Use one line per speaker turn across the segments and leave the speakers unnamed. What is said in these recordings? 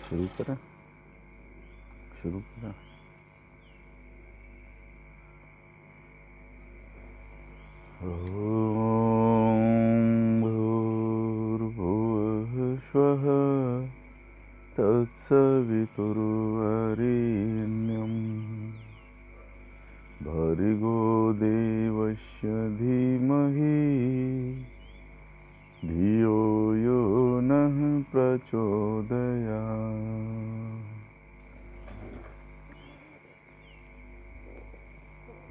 शुरू करें। ॐ भूर्भुवः स्वः तत्सवितुर्वरेण्यं भर्गो देवस्य धीमहि धियो यो नः प्रचोदयात्।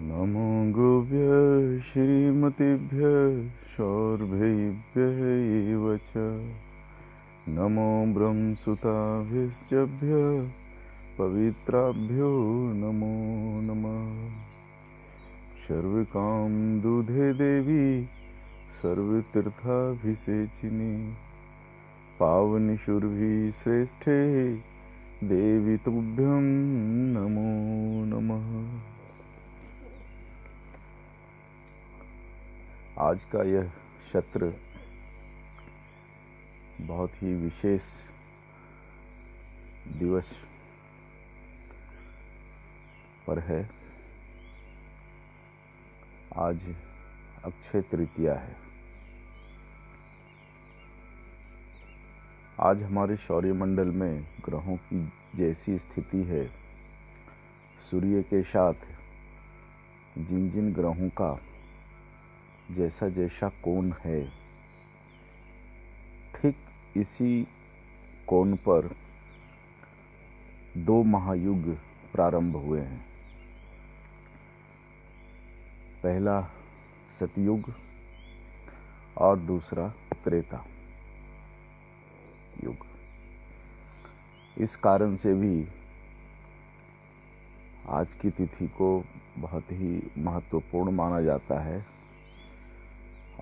नमो गोभ्यः श्रीमतिभ्यः शौर्भ्येभ्यः एव च। नमो ब्रह्मसुताभ्यश्चभ्यः पवित्राभ्यो नमो नमः। सर्वकाम दूधे देवी सर्वतीर्थाभिषेचिनी पावनी शुरभि श्रेष्ठे देवी तुभ्यं नमो नमः। आज का यह सत्र बहुत ही विशेष दिवस पर है। आज अक्षय तृतीया है। आज हमारे सौरमंडल में ग्रहों की जैसी स्थिति है, सूर्य के साथ जिन जिन ग्रहों का जैसा जैसा कोण है, ठीक इसी कोण पर दो महायुग प्रारंभ हुए हैं। पहला सतयुग और दूसरा त्रेता युग। इस कारण से भी आज की तिथि को बहुत ही महत्वपूर्ण माना जाता है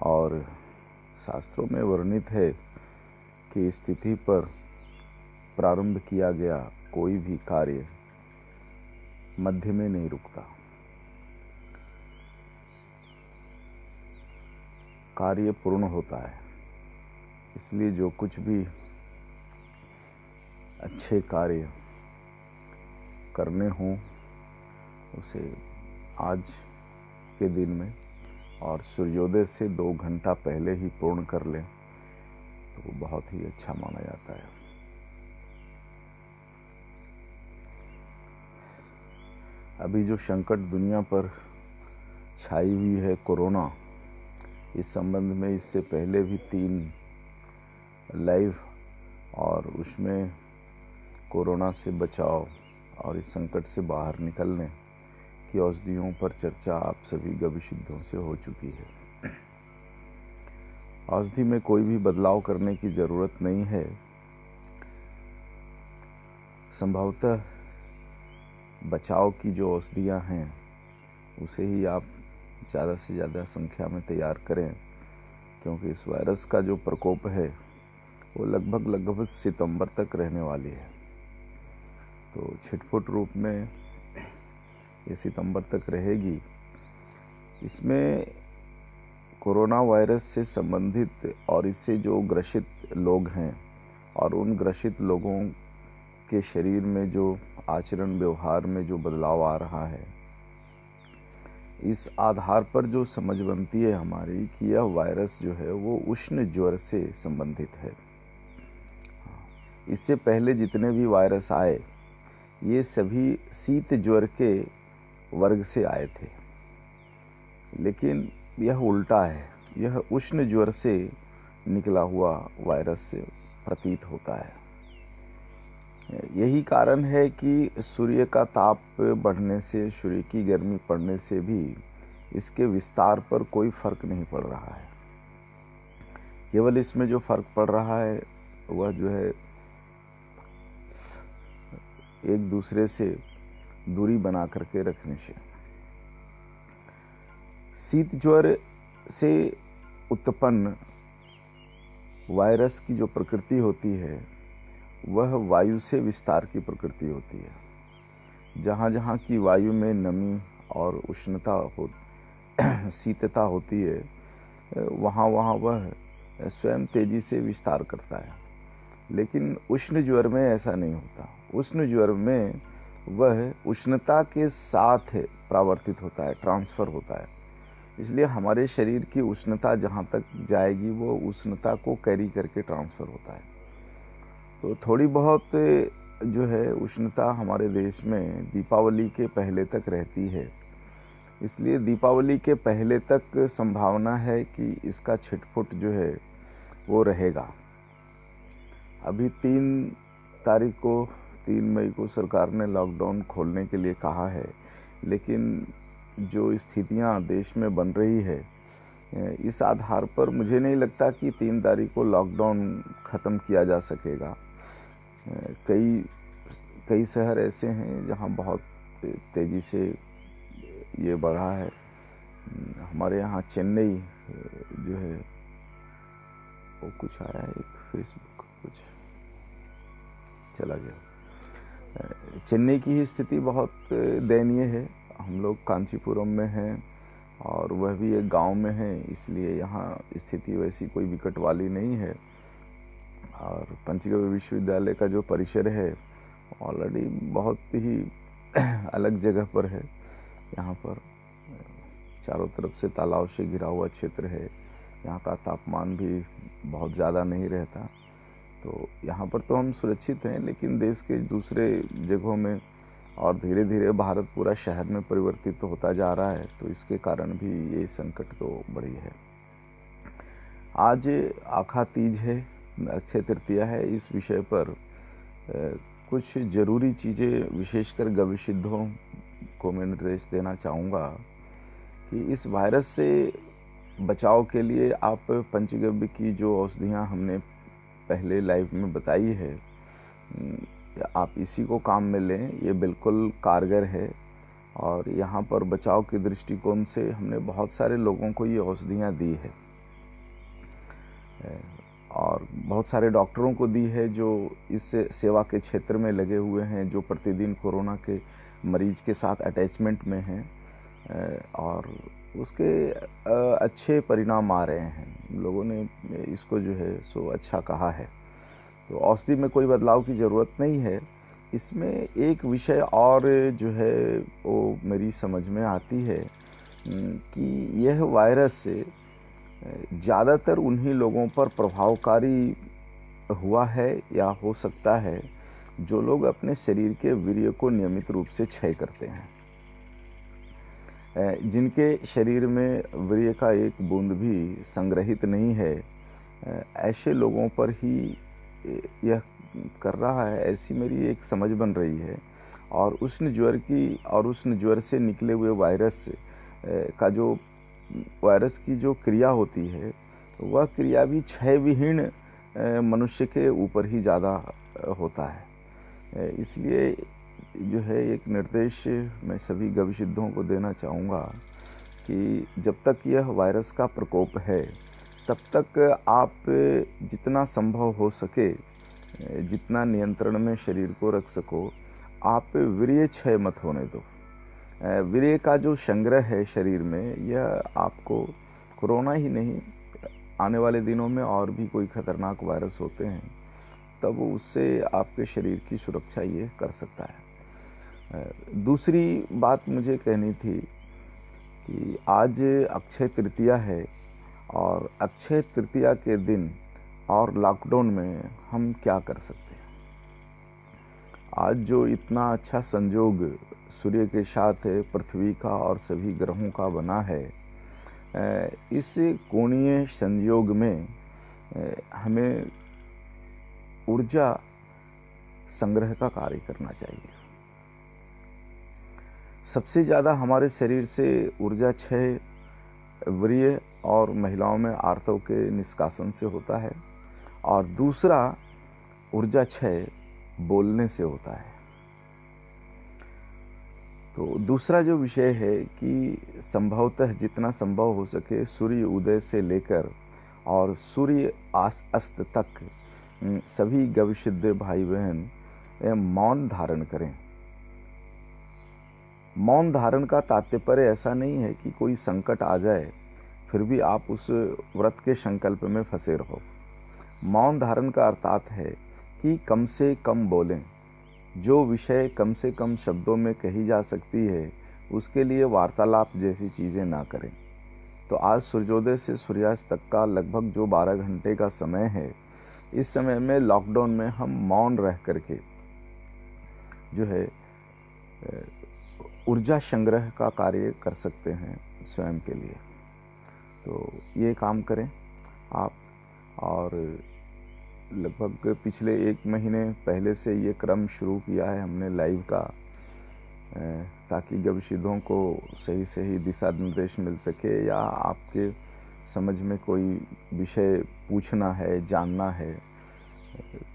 और शास्त्रों में वर्णित है कि इस तिथि पर प्रारंभ किया गया कोई भी कार्य मध्य में नहीं रुकता। कार्य पूर्ण होता है। इसलिए जो कुछ भी अच्छे कार्य करने हों उसे आज के दिन में और सूर्योदय से 2 घंटा पहले ही पूर्ण कर लें तो बहुत ही अच्छा माना जाता है। अभी जो संकट दुनिया पर छाई हुई है, कोरोना, इस संबंध में इससे पहले भी 3 लाइव और उसमें कोरोना से बचाव और इस संकट से बाहर निकलने की औषधियों पर चर्चा आप सभी गविसिद्धों से हो चुकी है। औषधि में कोई भी बदलाव करने की जरूरत नहीं है। संभवतः बचाव की जो औषधियां हैं उसे ही आप ज़्यादा से ज़्यादा संख्या में तैयार करें, क्योंकि इस वायरस का जो प्रकोप है वो लगभग सितंबर तक रहने वाली है। तो छिटपुट रूप में ये सितंबर तक रहेगी। इसमें कोरोना वायरस से संबंधित और इससे जो ग्रसित लोग हैं और उन ग्रसित लोगों के शरीर में जो आचरण व्यवहार में जो बदलाव आ रहा है, इस आधार पर जो समझ बनती है हमारी कि यह वायरस जो है वो उष्ण ज्वर से संबंधित है। इससे पहले जितने भी वायरस आए ये सभी शीत ज्वर के वर्ग से आए थे, लेकिन यह उल्टा है, यह उष्ण ज्वर से निकला हुआ वायरस से प्रतीत होता है। यही कारण है कि सूर्य का ताप बढ़ने से, सूर्य की गर्मी पड़ने से भी इसके विस्तार पर कोई फर्क नहीं पड़ रहा है। केवल इसमें जो फर्क पड़ रहा है वह जो है एक दूसरे से दूरी बना करके रखने से। शीत ज्वर से उत्पन्न वायरस की जो प्रकृति होती है वह वायु से विस्तार की प्रकृति होती है। जहाँ जहाँ की वायु में नमी और उष्णता हो शीतता होती है, वहाँ वहाँ वह स्वयं तेजी से विस्तार करता है। लेकिन उष्ण ज्वर में ऐसा नहीं होता। उष्ण ज्वर में वह उष्णता के साथ परावर्तित होता है, ट्रांसफर होता है। इसलिए हमारे शरीर की उष्णता जहाँ तक जाएगी वो उष्णता को कैरी करके ट्रांसफ़र होता है। तो थोड़ी बहुत जो है उष्णता हमारे देश में दीपावली के पहले तक रहती है। इसलिए दीपावली के पहले तक संभावना है कि इसका छिटपुट जो है वो रहेगा। अभी 3 मई को सरकार ने लॉकडाउन खोलने के लिए कहा है, लेकिन जो स्थितियां देश में बन रही है, इस आधार पर मुझे नहीं लगता कि 3 तारीख को लॉकडाउन ख़त्म किया जा सकेगा। कई शहर ऐसे हैं जहां बहुत तेज़ी से ये बढ़ा है। हमारे यहाँ चेन्नई जो है वो कुछ आया है, एक फेसबुक कुछ चला गया। चेन्नई की ही स्थिति बहुत दयनीय है। हम लोग कांचीपुरम में हैं और वह भी एक गांव में है, इसलिए यहाँ स्थिति वैसी कोई विकट वाली नहीं है। और पंचगव्य विश्वविद्यालय का जो परिसर है ऑलरेडी बहुत ही अलग जगह पर है। यहाँ पर चारों तरफ से तालाब से घिरा हुआ क्षेत्र है। यहाँ का तापमान भी बहुत ज़्यादा नहीं रहता, तो यहाँ पर तो हम सुरक्षित हैं। लेकिन देश के दूसरे जगहों में और धीरे धीरे भारत पूरा शहर में परिवर्तित तो होता जा रहा है, तो इसके कारण भी ये संकट तो बड़ी है। आज आखा तीज है, अक्षय तृतीया है। इस विषय पर कुछ ज़रूरी चीज़ें विशेषकर गविसिद्धों को मैं निर्देश देना चाहूँगा कि इस वायरस से बचाव के लिए आप पंचगव्य की जो औषधियाँ हमने पहले लाइव में बताई है, आप इसी को काम में लें। ये बिल्कुल कारगर है और यहाँ पर बचाव के दृष्टिकोण से हमने बहुत सारे लोगों को ये औषधियाँ दी है और बहुत सारे डॉक्टरों को दी है जो इस सेवा के क्षेत्र में लगे हुए हैं, जो प्रतिदिन कोरोना के मरीज के साथ अटैचमेंट में हैं और उसके अच्छे परिणाम आ रहे हैं। लोगों ने इसको जो है सो अच्छा कहा है। तो औषधि में कोई बदलाव की ज़रूरत नहीं है। इसमें एक विषय और जो है वो मेरी समझ में आती है कि यह वायरस ज़्यादातर उन्हीं लोगों पर प्रभावकारी हुआ है या हो सकता है जो लोग अपने शरीर के वीर्य को नियमित रूप से क्षय करते हैं। जिनके शरीर में वीर्य का एक बूंद भी संग्रहित नहीं है, ऐसे लोगों पर ही यह कर रहा है, ऐसी मेरी एक समझ बन रही है। और उष्ण ज्वर से निकले हुए वायरस की जो क्रिया होती है, वह क्रिया भी क्षय विहीन मनुष्य के ऊपर ही ज़्यादा होता है। इसलिए जो है एक निर्देश मैं सभी गविसिद्धों को देना चाहूँगा कि जब तक यह वायरस का प्रकोप है, तब तक आप जितना संभव हो सके, जितना नियंत्रण में शरीर को रख सको, आप वीर्य क्षय मत होने दो। वीर्य का जो संग्रह है शरीर में, यह आपको कोरोना ही नहीं, आने वाले दिनों में और भी कोई खतरनाक वायरस होते हैं, तब उससे आपके शरीर की सुरक्षा ये कर सकता है। दूसरी बात मुझे कहनी थी कि आज अक्षय तृतीया है और अक्षय तृतीया के दिन और लॉकडाउन में हम क्या कर सकते हैं। आज जो इतना अच्छा संयोग सूर्य के साथ पृथ्वी का और सभी ग्रहों का बना है, इस कोणीय संयोग में हमें ऊर्जा संग्रह का कार्य करना चाहिए। सबसे ज़्यादा हमारे शरीर से ऊर्जा क्षय वीर्य और महिलाओं में आर्तव के निष्कासन से होता है, और दूसरा ऊर्जा क्षय बोलने से होता है। तो दूसरा जो विषय है कि संभवतः जितना संभव हो सके सूर्य उदय से लेकर और सूर्य अस्त तक सभी गविसिद्ध भाई बहन मौन धारण करें। मौन धारण का तात्पर्य ऐसा नहीं है कि कोई संकट आ जाए फिर भी आप उस व्रत के संकल्प में फंसे रहो। मौन धारण का अर्थात है कि कम से कम बोलें, जो विषय कम से कम शब्दों में कही जा सकती है उसके लिए वार्तालाप जैसी चीज़ें ना करें। तो आज सूर्योदय से सूर्यास्त तक का लगभग जो 12 घंटे का समय है, इस समय में लॉकडाउन में हम मौन रह करके जो है ऊर्जा संग्रह का कार्य कर सकते हैं स्वयं के लिए। तो ये काम करें आप। और लगभग पिछले 1 महीने पहले से ये क्रम शुरू किया है हमने लाइव का, ताकि गविसिद्धों को सही सही दिशा निर्देश मिल सके, या आपके समझ में कोई विषय पूछना है, जानना है,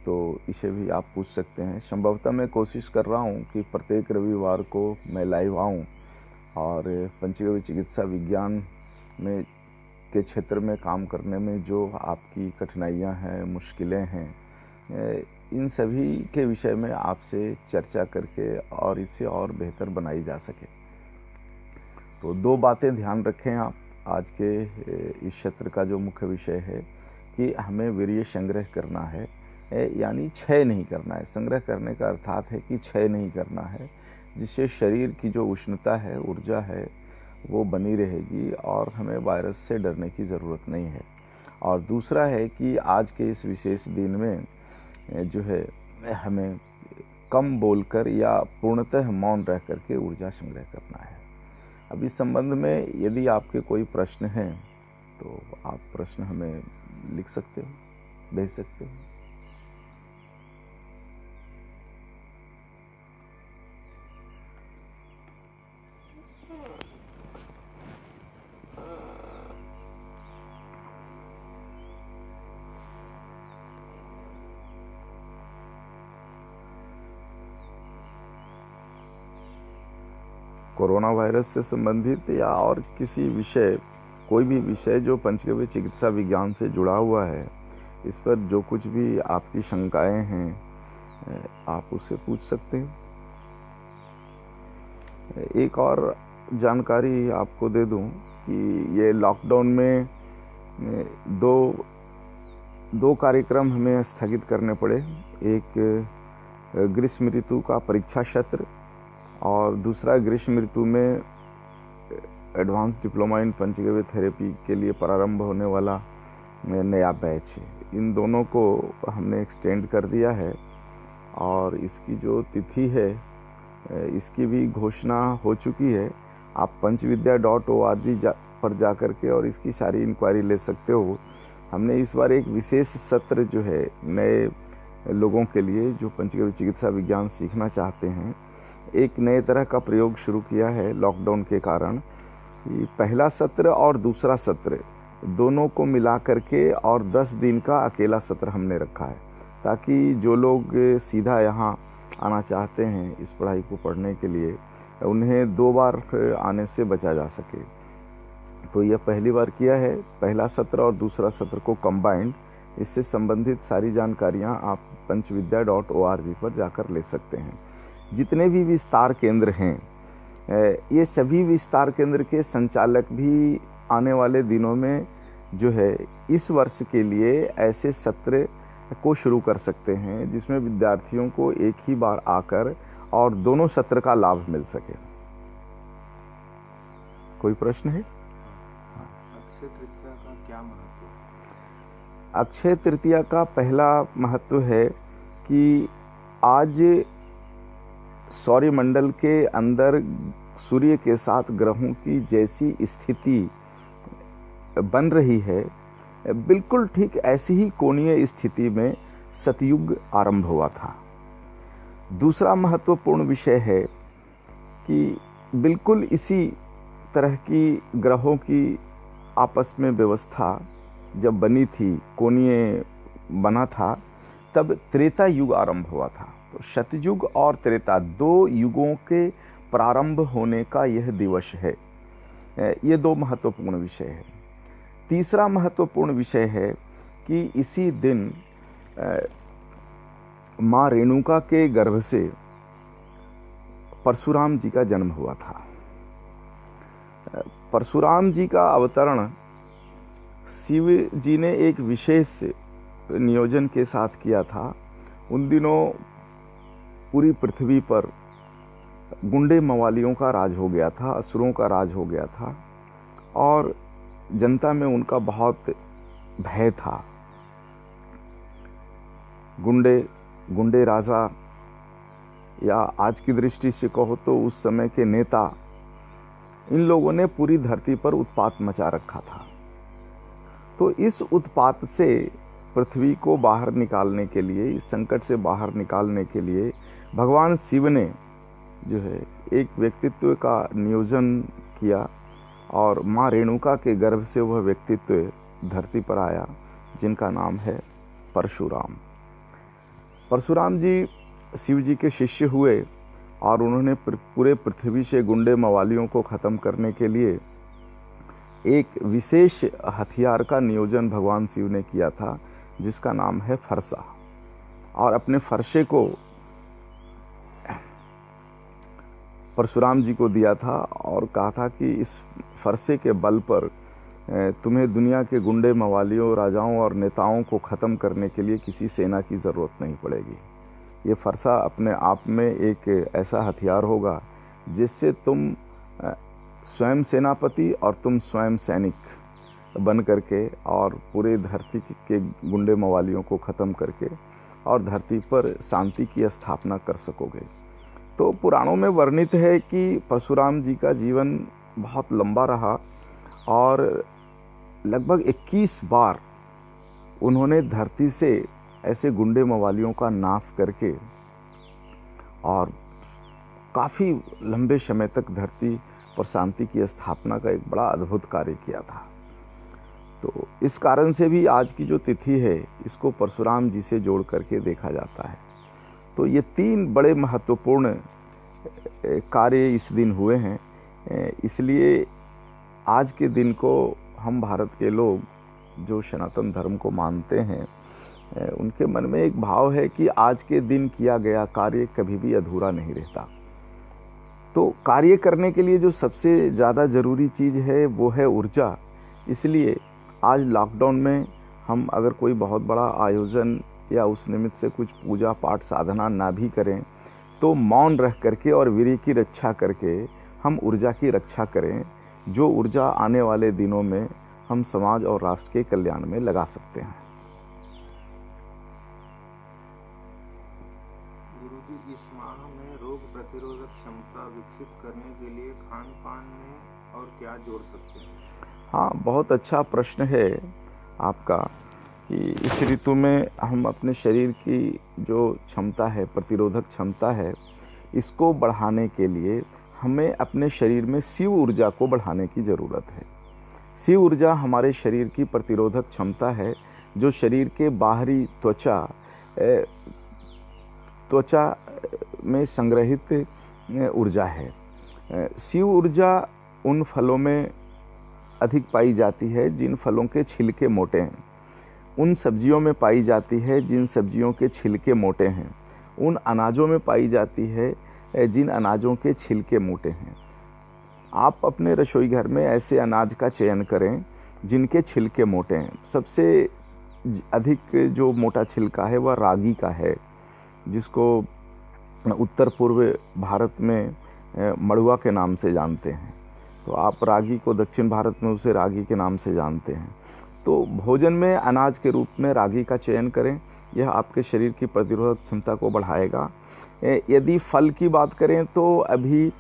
तो इसे भी आप पूछ सकते हैं। संभवतः मैं कोशिश कर रहा हूँ कि प्रत्येक रविवार को मैं लाइव आऊँ और पंचगव्य चिकित्सा विज्ञान में के क्षेत्र में काम करने में जो आपकी कठिनाइयाँ हैं, मुश्किलें हैं, इन सभी के विषय में आपसे चर्चा करके और इसे और बेहतर बनाई जा सके। तो 2 बातें ध्यान रखें आप। आज के इस क्षेत्र का जो मुख्य विषय है कि हमें वीर्य संग्रह करना है, यानी क्षय नहीं करना है। संग्रह करने का अर्थात है कि क्षय नहीं करना है, जिससे शरीर की जो उष्णता है, ऊर्जा है, वो बनी रहेगी और हमें वायरस से डरने की ज़रूरत नहीं है। और दूसरा है कि आज के इस विशेष दिन में जो है हमें कम बोलकर या पूर्णतः मौन रह करके ऊर्जा संग्रह करना है। अब इस संबंध में यदि आपके कोई प्रश्न हैं तो आप प्रश्न हमें लिख सकते हो, भेज सकते हो। कोरोना वायरस से संबंधित या और किसी विषय, कोई भी विषय जो पंचगव्य चिकित्सा विज्ञान से जुड़ा हुआ है, इस पर जो कुछ भी आपकी शंकाएं हैं आप उससे पूछ सकते हैं। एक और जानकारी आपको दे दूं कि ये लॉकडाउन में दो कार्यक्रम हमें स्थगित करने पड़े। एक ग्रीष्म ऋतु का परीक्षा सत्र और दूसरा ग्रीष्म ऋतु में advance diploma in panchagavya therapy के लिए प्रारंभ होने वाला नया बैच। इन दोनों को हमने एक्सटेंड कर दिया है और इसकी जो तिथि है इसकी भी घोषणा हो चुकी है। आप panchvidya.org पर जा कर के और इसकी सारी इंक्वायरी ले सकते हो। हमने इस बार एक विशेष सत्र जो है नए लोगों के लिए जो पंचगव्य चिकित्सा विज्ञान सीखना चाहते हैं, एक नए तरह का प्रयोग शुरू किया है लॉकडाउन के कारण। पहला सत्र और दूसरा सत्र दोनों को मिला करके और 10 दिन का अकेला सत्र हमने रखा है, ताकि जो लोग सीधा यहाँ आना चाहते हैं इस पढ़ाई को पढ़ने के लिए, उन्हें 2 बार आने से बचा जा सके। तो यह पहली बार किया है, पहला सत्र और दूसरा सत्र को कंबाइंड। इससे संबंधित सारी जानकारियाँ आप panchvidya.org पर जाकर ले सकते हैं। जितने भी विस्तार केंद्र हैं, ये सभी विस्तार केंद्र के संचालक भी आने वाले दिनों में जो है इस वर्ष के लिए ऐसे सत्र को शुरू कर सकते हैं जिसमें विद्यार्थियों को एक ही बार आकर और दोनों सत्र का लाभ मिल सके। कोई प्रश्न है?
अक्षय तृतीया का क्या महत्व है?
अक्षय तृतीया का पहला महत्व है कि आज सौरमंडल के अंदर सूर्य के साथ ग्रहों की जैसी स्थिति बन रही है, बिल्कुल ठीक ऐसी ही कोणीय स्थिति में सतयुग आरंभ हुआ था। दूसरा महत्वपूर्ण विषय है कि बिल्कुल इसी तरह की ग्रहों की आपस में व्यवस्था जब बनी थी, कोणीय बना था, तब त्रेता युग आरंभ हुआ था। तो सतयुग और त्रेता 2 युगों के प्रारंभ होने का यह दिवस है। ये 2 महत्वपूर्ण विषय है। तीसरा महत्वपूर्ण विषय है कि इसी दिन माँ रेणुका के गर्भ से परशुराम जी का जन्म हुआ था। परशुराम जी का अवतरण शिव जी ने एक विशेष नियोजन के साथ किया था। उन दिनों पूरी पृथ्वी पर गुंडे मवालियों का राज हो गया था, असुरों का राज हो गया था और जनता में उनका बहुत भय था। गुंडे राजा, या आज की दृष्टि से कहो तो उस समय के नेता, इन लोगों ने पूरी धरती पर उत्पात मचा रखा था। तो इस उत्पात से पृथ्वी को बाहर निकालने के लिए, इस संकट से बाहर निकालने के लिए भगवान शिव ने जो है एक व्यक्तित्व का नियोजन किया और माँ रेणुका के गर्भ से वह व्यक्तित्व धरती पर आया, जिनका नाम है परशुराम। परशुराम जी शिव जी के शिष्य हुए और उन्होंने पूरे पृथ्वी से गुंडे मवालियों को ख़त्म करने के लिए एक विशेष हथियार का नियोजन भगवान शिव ने किया था, जिसका नाम है फरसा। और अपने फरसे को परशुराम जी को दिया था और कहा था कि इस फरसे के बल पर तुम्हें दुनिया के गुंडे मवालियों, राजाओं और नेताओं को ख़त्म करने के लिए किसी सेना की ज़रूरत नहीं पड़ेगी। ये फरसा अपने आप में एक ऐसा हथियार होगा जिससे तुम स्वयं सेनापति और तुम स्वयं सैनिक बन करके और पूरे धरती के गुंडे मवालियों को ख़त्म करके और धरती पर शांति की स्थापना कर सकोगे। तो पुराणों में वर्णित है कि परशुराम जी का जीवन बहुत लंबा रहा और लगभग 21 बार उन्होंने धरती से ऐसे गुंडे मवालियों का नाश करके और काफ़ी लंबे समय तक धरती पर शांति की स्थापना का एक बड़ा अद्भुत कार्य किया था। तो इस कारण से भी आज की जो तिथि है, इसको परशुराम जी से जोड़ करके देखा जाता है। तो ये 3 बड़े महत्वपूर्ण कार्य इस दिन हुए हैं। इसलिए आज के दिन को हम भारत के लोग जो सनातन धर्म को मानते हैं, उनके मन में एक भाव है कि आज के दिन किया गया कार्य कभी भी अधूरा नहीं रहता। तो कार्य करने के लिए जो सबसे ज़्यादा ज़रूरी चीज़ है वो है ऊर्जा। इसलिए आज लॉकडाउन में हम अगर कोई बहुत बड़ा आयोजन या उस निमित्त से कुछ पूजा पाठ साधना ना भी करें, तो मौन रह करके और वीर्य की रक्षा करके हम ऊर्जा की रक्षा करें, जो ऊर्जा आने वाले दिनों में हम समाज और राष्ट्र के कल्याण में लगा सकते हैं।
गुरुजी, इस माह में रोग प्रतिरोधक क्षमता विकसित करने के लिए खान पान में और क्या जोड़ सकते हैं?
हाँ, बहुत अच्छा प्रश्न है आपका कि इस ऋतु में हम अपने शरीर की जो क्षमता है, प्रतिरोधक क्षमता है, इसको बढ़ाने के लिए हमें अपने शरीर में शिव ऊर्जा को बढ़ाने की ज़रूरत है। शिव ऊर्जा हमारे शरीर की प्रतिरोधक क्षमता है, जो शरीर के बाहरी त्वचा में संग्रहित ऊर्जा है। शिव ऊर्जा उन फलों में अधिक पाई जाती है जिन फलों के छिलके मोटे हैं, उन सब्जियों में पाई जाती है जिन सब्जियों के छिलके मोटे हैं, उन अनाजों में पाई जाती है जिन अनाजों के छिलके मोटे हैं। आप अपने रसोई घर में ऐसे अनाज का चयन करें जिनके छिलके मोटे हैं। सबसे अधिक जो मोटा छिलका है वह रागी का है, जिसको उत्तर पूर्व भारत में मड़ुआ के नाम से जानते हैं। तो आप रागी को दक्षिण भारत में उसे रागी के नाम से जानते हैं। तो भोजन में अनाज के रूप में रागी का चयन करें, यह आपके शरीर की प्रतिरोधक क्षमता को बढ़ाएगा। यदि फल की बात करें तो अभी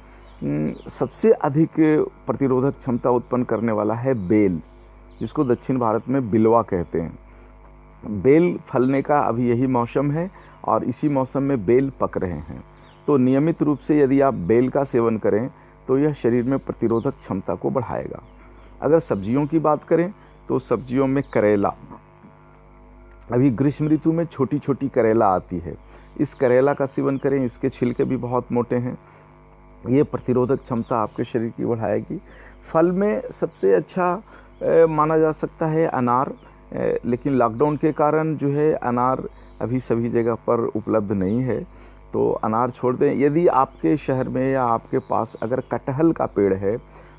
सबसे अधिक प्रतिरोधक क्षमता उत्पन्न करने वाला है बेल। जिसको दक्षिण भारत में बिलवा कहते हैं। बेल फलने का अभी यही मौसम है और इसी मौसम में बेल पक रहे हैं। तो नियमित रूप से यदि आप बेल का सेवन करें तो यह शरीर में प्रतिरोधक क्षमता को बढ़ाएगा। अगर सब्जियों की बात करें तो सब्जियों में करेला, अभी ग्रीष्म ऋतु में छोटी छोटी करेला आती है, इस करेला का सेवन करें। इसके छिलके भी बहुत मोटे हैं, ये प्रतिरोधक क्षमता आपके शरीर की बढ़ाएगी। फल में सबसे अच्छा माना जा सकता है अनार, लेकिन लॉकडाउन के कारण जो है अनार अभी सभी जगह पर उपलब्ध नहीं है, तो अनार छोड़ दें। यदि आपके शहर में या आपके पास अगर कटहल का पेड़ है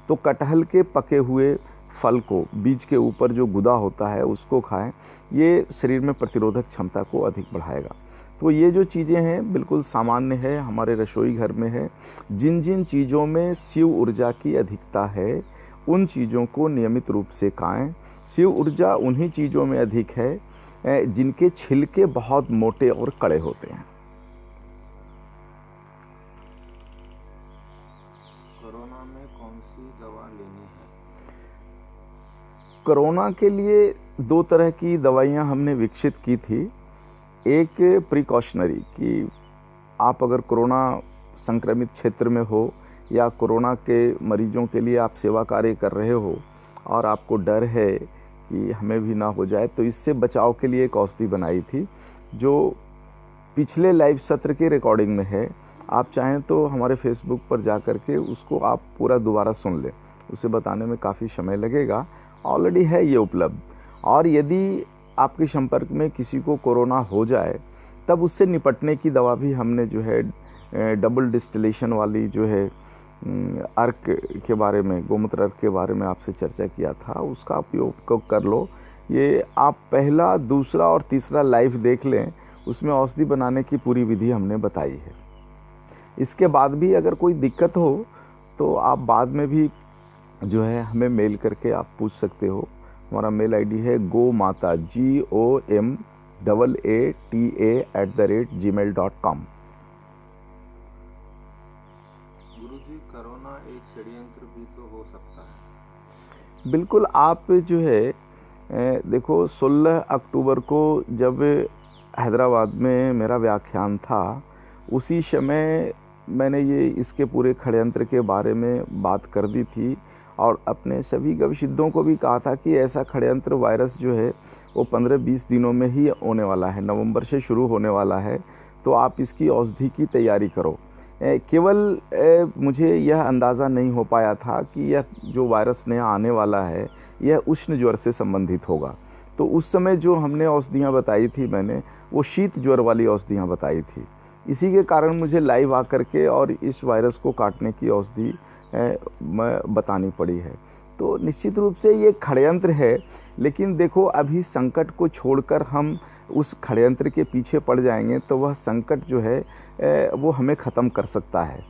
तो कटहल के पके हुए फल को, बीज के ऊपर जो गुदा होता है उसको खाएं, ये शरीर में प्रतिरोधक क्षमता को अधिक बढ़ाएगा। तो ये जो चीज़ें हैं बिल्कुल सामान्य है, हमारे रसोई घर में है। जिन जिन चीज़ों में शिव ऊर्जा की अधिकता है उन चीज़ों को नियमित रूप से खाएं। शिव ऊर्जा उन्हीं चीज़ों में अधिक है जिनके छिलके बहुत मोटे और कड़े होते हैं।
कोरोना में कौन सी दवा लेनी है?
कोरोना के लिए 2 तरह की दवाइयां हमने विकसित की थी। एक प्रिकॉशनरी कि आप अगर कोरोना संक्रमित क्षेत्र में हो या कोरोना के मरीजों के लिए आप सेवा कार्य कर रहे हो और आपको डर है कि हमें भी ना हो जाए, तो इससे बचाव के लिए एक औषधि बनाई थी जो पिछले लाइव सत्र के रिकॉर्डिंग में है। आप चाहें तो हमारे फेसबुक पर जा कर के उसको आप पूरा दोबारा सुन लें, उसे बताने में काफ़ी समय लगेगा, ऑलरेडी है ये उपलब्ध। और यदि आपके संपर्क में किसी को कोरोना हो जाए तब उससे निपटने की दवा भी हमने जो है डबल डिस्टिलेशन वाली जो है अर्क के बारे में, गोमूत्र अर्क के बारे में आपसे चर्चा किया था, उसका उपयोग कर लो। ये आप पहला, दूसरा और तीसरा लाइव देख लें, उसमें औषधि बनाने की पूरी विधि हमने बताई है। इसके बाद भी अगर कोई दिक्कत हो तो आप बाद में भी जो है हमें मेल करके आप पूछ सकते हो। हमारा मेल आईडी है gomata GOMATA@gmail.com।
गुरुजी, कोरोना एक षड्यंत्र भी तो हो सकता है?
बिल्कुल। आप जो है देखो 16 अक्टूबर को जब हैदराबाद में मेरा व्याख्यान था, उसी समय मैंने ये इसके पूरे षड्यंत्र के बारे में बात कर दी थी और अपने सभी गविसिद्धों को भी कहा था कि ऐसा षड्यंत्र वायरस जो है वो 15-20 दिनों में ही होने वाला है, नवंबर से शुरू होने वाला है, तो आप इसकी औषधि की तैयारी करो। केवल मुझे यह अंदाज़ा नहीं हो पाया था कि यह जो वायरस नया आने वाला है यह उष्ण ज्वर से संबंधित होगा। तो उस समय जो हमने औषधियाँ बताई थी, मैंने वो शीत ज्वर वाली औषधियाँ बताई थी। इसी के कारण मुझे लाइव आकर के और इस वायरस को काटने की औषधि बतानी पड़ी है। तो निश्चित रूप से ये षड्यंत्र है, लेकिन देखो अभी संकट को छोड़कर हम उस षड्यंत्र के पीछे पड़ जाएंगे तो वह संकट जो है वो हमें ख़त्म कर सकता है।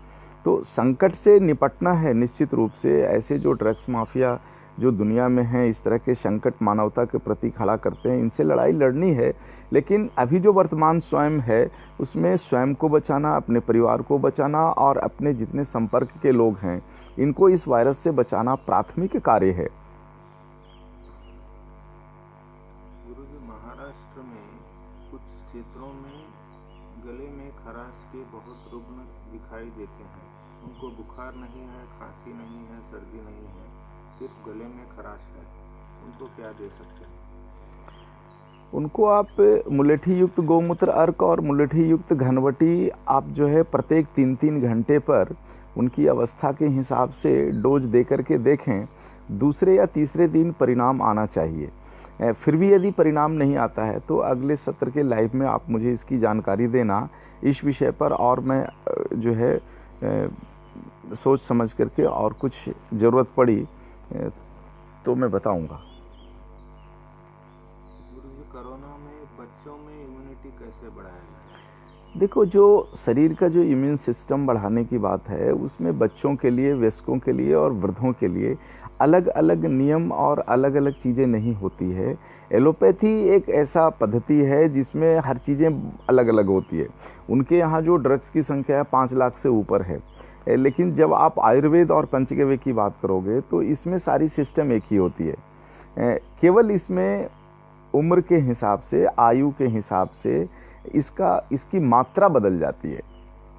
तो संकट से निपटना है निश्चित रूप से। ऐसे जो ड्रग्स माफिया जो दुनिया में हैं, इस तरह के संकट मानवता के प्रति खड़ा करते हैं, इनसे लड़ाई लड़नी है। लेकिन अभी जो वर्तमान स्वयं है उसमें स्वयं को बचाना, अपने परिवार को बचाना और अपने जितने संपर्क के लोग हैं इनको इस वायरस से बचाना प्राथमिक कार्य है।
गुरुजी, महाराष्ट्र में कुछ क्षेत्रों में गले में खराश के बहुत रुग्ण दिखाई देते हैं। उनको बुखार नहीं है, खांसी नहीं है, सर्दी नहीं है, सिर्फ गले में खराश है, उनको क्या दे सकते हैं?
उनको आप मुलेठी युक्त गोमूत्र अर्क और मुलेठी युक्त घनवटी आप जो है प्रत्येक 3-3 घंटे पर उनकी अवस्था के हिसाब से डोज दे करके देखें। दूसरे या तीसरे दिन परिणाम आना चाहिए। फिर भी यदि परिणाम नहीं आता है तो अगले सत्र के लाइव में आप मुझे इसकी जानकारी देना इस विषय पर, और मैं जो है सोच समझ करके और कुछ ज़रूरत पड़ी तो मैं बताऊंगा।
गुरुजी, कोरोना में बच्चों में इम्यूनिटी कैसे बढ़ाया जाए?
देखो, जो शरीर का जो इम्यून सिस्टम बढ़ाने की बात है उसमें बच्चों के लिए, वयस्कों के लिए और वृद्धों के लिए अलग अलग नियम और अलग अलग चीज़ें नहीं होती है। एलोपैथी एक ऐसा पद्धति है जिसमें हर चीज़ें अलग अलग होती है। उनके यहाँ जो ड्रग्स की संख्या 5 लाख से ऊपर है, लेकिन जब आप आयुर्वेद और पंचगव्य की बात करोगे तो इसमें सारी सिस्टम एक ही होती है। केवल इसमें उम्र के हिसाब से, आयु के हिसाब से इसकी मात्रा बदल जाती है।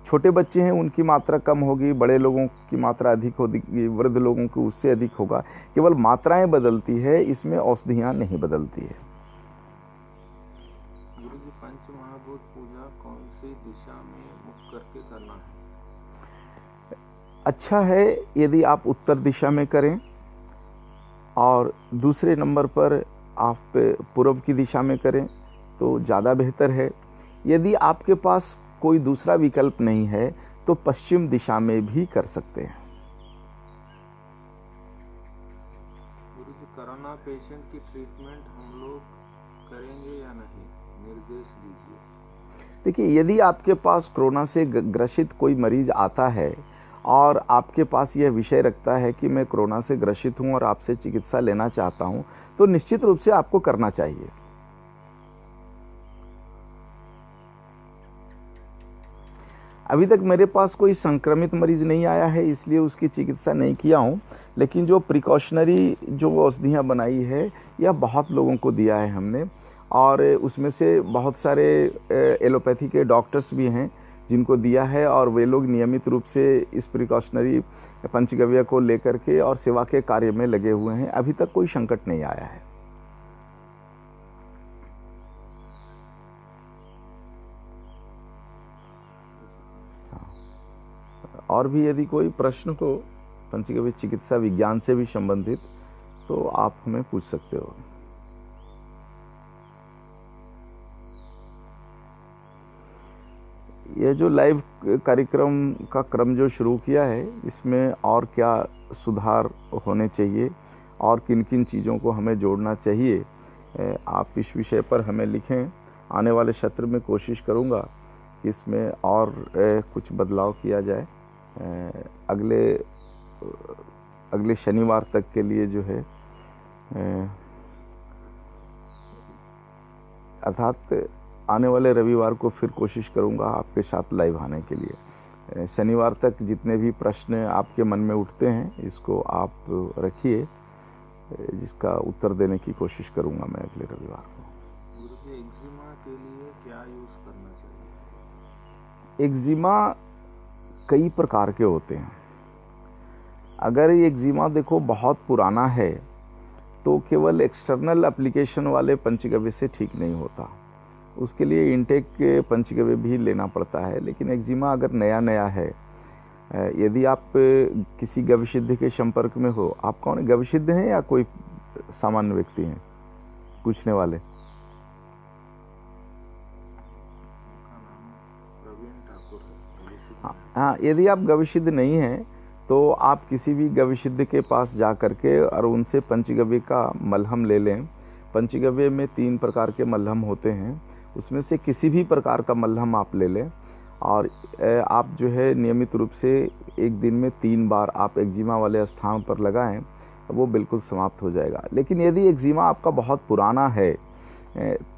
छोटे बच्चे हैं उनकी मात्रा कम होगी, बड़े लोगों की मात्रा अधिक होगी, वृद्ध लोगों की उससे अधिक होगा। केवल मात्राएं बदलती है, इसमें औषधियां नहीं बदलती है।
गुरुजी, पंच महाभूत पूजा कौन सी दिशा में मुख करके करना है?
अच्छा है यदि आप उत्तर दिशा में करें, और दूसरे नंबर पर आप पूर्व की दिशा में करें तो ज़्यादा बेहतर है। यदि आपके पास कोई दूसरा विकल्प नहीं है तो पश्चिम दिशा में भी कर सकते हैं।
गुरुजी, कोरोना पेशेंट की ट्रीटमेंट हम लोग करेंगे या नहीं, निर्देश दीजिए।
देखिए, यदि आपके पास कोरोना से ग्रसित कोई मरीज आता है और आपके पास यह विषय रखता है कि मैं कोरोना से ग्रसित हूं और आपसे चिकित्सा लेना चाहता हूं, तो निश्चित रूप से आपको करना चाहिए। अभी तक मेरे पास कोई संक्रमित मरीज नहीं आया है, इसलिए उसकी चिकित्सा नहीं किया हूं, लेकिन जो प्रिकॉशनरी जो औषधियां बनाई है यह बहुत लोगों को दिया है हमने, और उसमें से बहुत सारे एलोपैथी के डॉक्टर्स भी हैं जिनको दिया है, और वे लोग नियमित रूप से इस प्रिकॉशनरी पंचगव्य को लेकर के और सेवा के कार्य में लगे हुए हैं। अभी तक कोई संकट नहीं आया है। और भी यदि कोई प्रश्न हो पंचगव्य चिकित्सा विज्ञान से भी संबंधित तो आप हमें पूछ सकते हो। यह जो लाइव कार्यक्रम का क्रम जो शुरू किया है, इसमें और क्या सुधार होने चाहिए और किन किन चीज़ों को हमें जोड़ना चाहिए, आप इस विषय पर हमें लिखें। आने वाले सत्र में कोशिश करूंगा कि इसमें और कुछ बदलाव किया जाए। अगले शनिवार तक के लिए जो है, अर्थात आने वाले रविवार को फिर कोशिश करूंगा आपके साथ लाइव आने के लिए। शनिवार तक जितने भी प्रश्न आपके मन में उठते हैं इसको आप रखिए, जिसका उत्तर देने की कोशिश करूंगा मैं अगले रविवार को।
गुरुजी, एक्जिमा के लिए क्या यूज करना चाहिए?
एक्जिमा कई प्रकार के होते हैं। अगर ये एक्जिमा देखो बहुत पुराना है तो केवल एक्सटर्नल एप्लीकेशन वाले पंचगव्य से ठीक नहीं होता, उसके लिए इनटेक के पंचगव्य भी लेना पड़ता है। लेकिन एक्जिमा अगर नया नया है, यदि आप किसी गविसिद्ध के संपर्क में हो, आप कौन गविसिद्ध हैं या कोई सामान्य व्यक्ति हैं पूछने वाले? हाँ, यदि आप गविसिद्ध नहीं हैं तो आप किसी भी गविसिद्ध के पास जा करके और उनसे पंचगव्य का मलहम ले लें। पंचगव्य में 3 प्रकार के मलहम होते हैं, उसमें से किसी भी प्रकार का मलहम आप ले लें, और आप जो है नियमित रूप से एक दिन में 3 बार आप एक्जिमा वाले स्थान पर लगाएं, वो बिल्कुल समाप्त हो जाएगा। लेकिन यदि एक्जिमा आपका बहुत पुराना है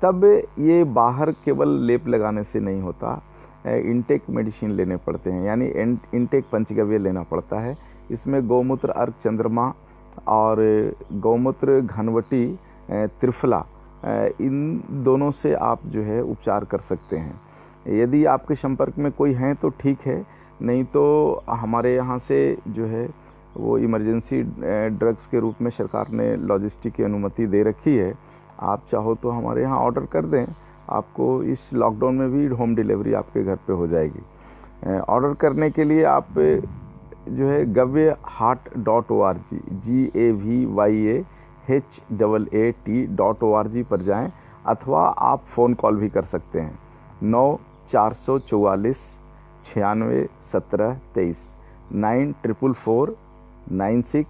तब ये बाहर केवल लेप लगाने से नहीं होता, इनटेक मेडिसिन लेने पड़ते हैं, यानी इनटेक पंचगव्य लेना पड़ता है। इसमें गौमूत्र अर्क चंद्रमा और गौमूत्र घनवटी त्रिफला, इन दोनों से आप जो है उपचार कर सकते हैं। यदि आपके संपर्क में कोई हैं तो ठीक है, नहीं तो हमारे यहाँ से जो है वो इमरजेंसी ड्रग्स के रूप में सरकार ने लॉजिस्टिक की अनुमति दे रखी है। आप चाहो तो हमारे यहाँ ऑर्डर कर दें, आपको इस लॉकडाउन में भी होम डिलीवरी आपके घर पे हो जाएगी। ऑर्डर करने के लिए आप जो है gavyahart.org GAVYAHAAT.org पर जाएं, अथवा आप फ़ोन कॉल भी कर सकते हैं 9444 96 17 23 9444 96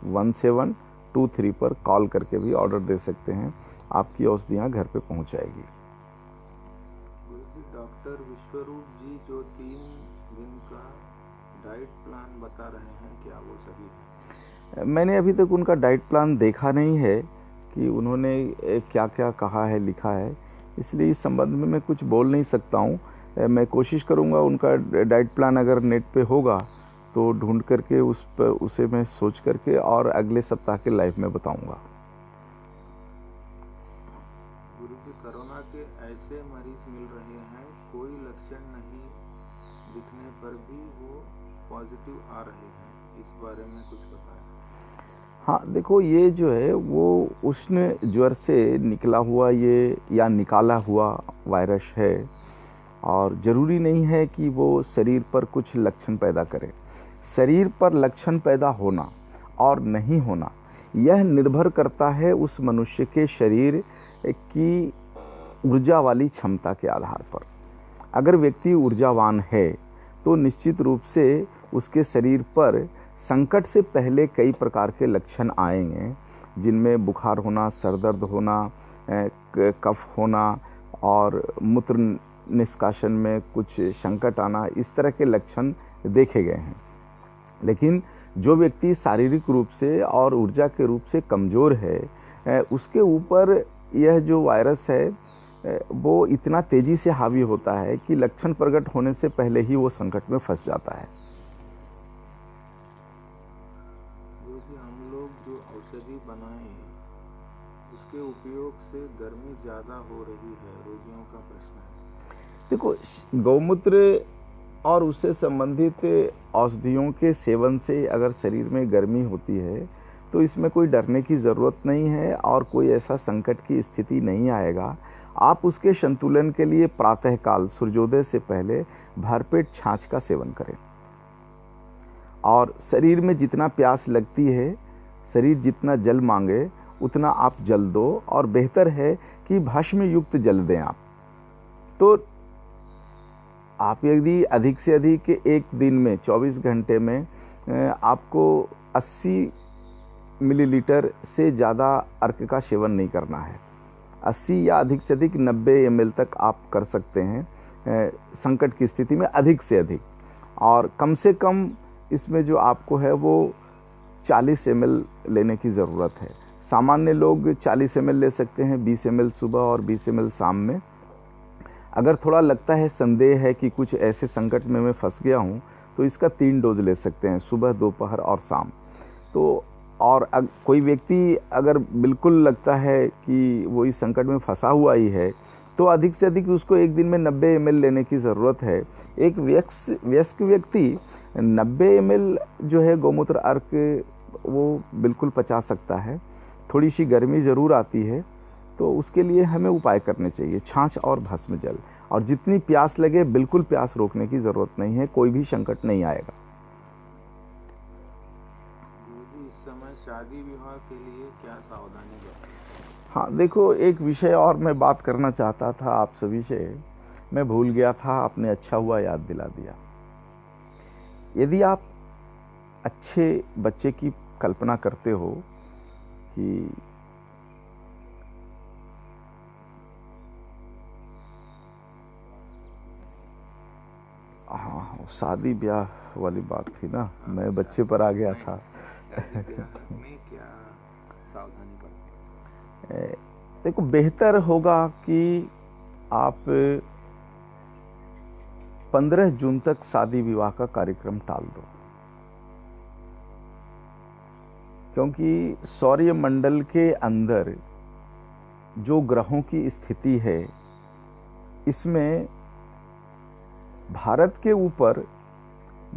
17 23 पर कॉल करके भी ऑर्डर दे सकते हैं। आपकी औषधियाँ घर पे पहुँच जाएगी।
डॉक्टर विश्वरूप जी जो 3 दिन का डाइट प्लान बता रहे हैं, क्या वो सही है?
मैंने अभी तक उनका डाइट प्लान देखा नहीं है कि उन्होंने क्या क्या कहा है, लिखा है, इसलिए इस संबंध में मैं कुछ बोल नहीं सकता हूँ। मैं कोशिश करूँगा उनका डाइट प्लान अगर नेट पे होगा तो ढूंढ करके उसे मैं सोच करके और अगले सप्ताह के लाइव में बताऊँगा।
कोरोना के ऐसे मरीज मिल रहे हैं, कोई लक्षण नहीं दिखने पर भी वो पॉजिटिव आ रहे हैं, इस बारे में कुछ बताएं।
हाँ देखो, ये जो है वो उष्ण ज्वर से निकला हुआ ये या निकाला हुआ वायरस है, और ज़रूरी नहीं है कि वो शरीर पर कुछ लक्षण पैदा करे। शरीर पर लक्षण पैदा होना और नहीं होना यह निर्भर करता है उस मनुष्य के शरीर की ऊर्जा वाली क्षमता के आधार पर। अगर व्यक्ति ऊर्जावान है तो निश्चित रूप से उसके शरीर पर संकट से पहले कई प्रकार के लक्षण आएंगे, जिनमें बुखार होना, सर दर्द होना, कफ होना और मूत्र निष्कासन में कुछ संकट आना, इस तरह के लक्षण देखे गए हैं। लेकिन जो व्यक्ति शारीरिक रूप से और ऊर्जा के रूप से कमज़ोर है, उसके ऊपर यह जो वायरस है वो इतना तेज़ी से हावी होता है कि लक्षण प्रकट होने से पहले ही वो संकट में फंस जाता है।
हम लोग जो औषधि बनाएं उसके उपयोग से गर्मी ज़्यादा हो रही है, रोगियों का प्रश्न है।
देखो, गौमूत्र और उससे संबंधित औषधियों के सेवन से अगर शरीर में गर्मी होती है तो इसमें कोई डरने की ज़रूरत नहीं है और कोई ऐसा संकट की स्थिति नहीं आएगा। आप उसके संतुलन के लिए प्रातःकाल सूर्योदय से पहले भरपेट छाछ का सेवन करें, और शरीर में जितना प्यास लगती है, शरीर जितना जल मांगे उतना आप जल दो, और बेहतर है कि भस्म युक्त जल दें आप। तो आप यदि अधिक से अधिक एक दिन में 24 घंटे में आपको 80 मिलीलीटर से ज़्यादा अर्क का सेवन नहीं करना है। 80 या अधिक से अधिक 90 ml तक आप कर सकते हैं संकट की स्थिति में, अधिक से अधिक। और कम से कम इसमें जो आपको है वो 40 ml लेने की ज़रूरत है। सामान्य लोग 40 ml ले सकते हैं, 20 ml सुबह और 20 ml शाम में। अगर थोड़ा लगता है, संदेह है कि कुछ ऐसे संकट में मैं फंस गया हूँ, तो इसका 3 डोज ले सकते हैं, सुबह, दोपहर और शाम। तो और कोई व्यक्ति अगर बिल्कुल लगता है कि वो इस संकट में फंसा हुआ ही है, तो अधिक से अधिक उसको एक दिन में 90 ml लेने की ज़रूरत है। एक वयस्क व्यक्ति 90 ml जो है गौमूत्र अर्क वो बिल्कुल पचा सकता है। थोड़ी सी गर्मी ज़रूर आती है, तो उसके लिए हमें उपाय करने चाहिए, छाछ और भस्म जल। और जितनी प्यास लगे, बिल्कुल प्यास रोकने की ज़रूरत नहीं है, कोई भी संकट नहीं आएगा।
इस समय शादी विवाह के लिए क्या सावधानी बरतें?
हाँ देखो, एक विषय और मैं बात करना चाहता था आप सभी से, मैं भूल गया था, आपने अच्छा हुआ याद दिला दिया। यदि आप अच्छे बच्चे की कल्पना करते हो कि हाँ, शादी ब्याह वाली बात थी ना, मैं बच्चे पर आ गया था।
में क्या सावधानी बरतें?
देखो, बेहतर होगा कि आप 15 जून तक शादी विवाह का कार्यक्रम टाल दो, क्योंकि सौर्य मंडल के अंदर जो ग्रहों की स्थिति है, इसमें भारत के ऊपर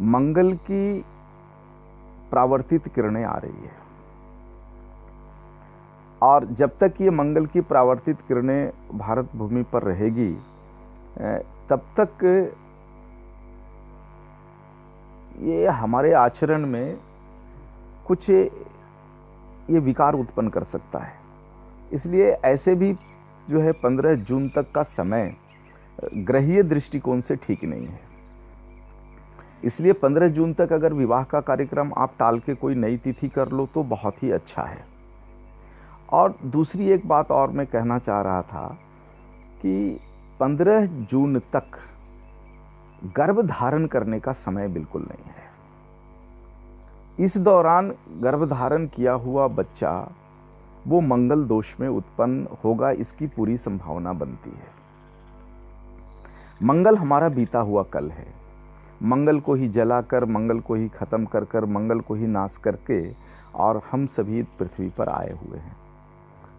मंगल की परावर्तित किरणें आ रही है, और जब तक ये मंगल की परावर्तित किरणें भारत भूमि पर रहेगी, तब तक ये हमारे आचरण में कुछ ये विकार उत्पन्न कर सकता है। इसलिए ऐसे भी जो है 15 जून तक का समय ग्रहीय दृष्टिकोण से ठीक नहीं है। इसलिए 15 जून तक अगर विवाह का कार्यक्रम आप टाल के कोई नई तिथि कर लो तो बहुत ही अच्छा है। और दूसरी एक बात और मैं कहना चाह रहा था कि 15 जून तक गर्भ धारण करने का समय बिल्कुल नहीं है। इस दौरान गर्भ धारण किया हुआ बच्चा वो मंगल दोष में उत्पन्न होगा, इसकी पूरी संभावना बनती है। मंगल हमारा बीता हुआ कल है। मंगल को ही जलाकर, मंगल को ही खत्म कर कर, मंगल को ही नाश करके और हम सभी पृथ्वी पर आए हुए हैं।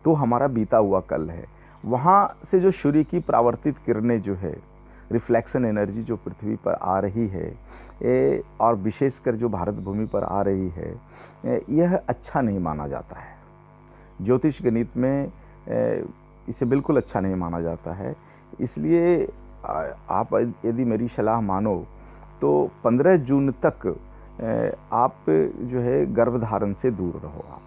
तो हमारा बीता हुआ कल है, वहाँ से जो सूर्य की परावर्तित किरणें जो है, रिफ्लेक्शन एनर्जी जो पृथ्वी पर आ रही है और विशेषकर जो भारत भूमि पर आ रही है, यह अच्छा नहीं माना जाता है। ज्योतिष गणित में इसे बिल्कुल अच्छा नहीं माना जाता है। इसलिए आप यदि मेरी सलाह मानो तो 15 जून तक आप जो है गर्भधारण से दूर रहो। आप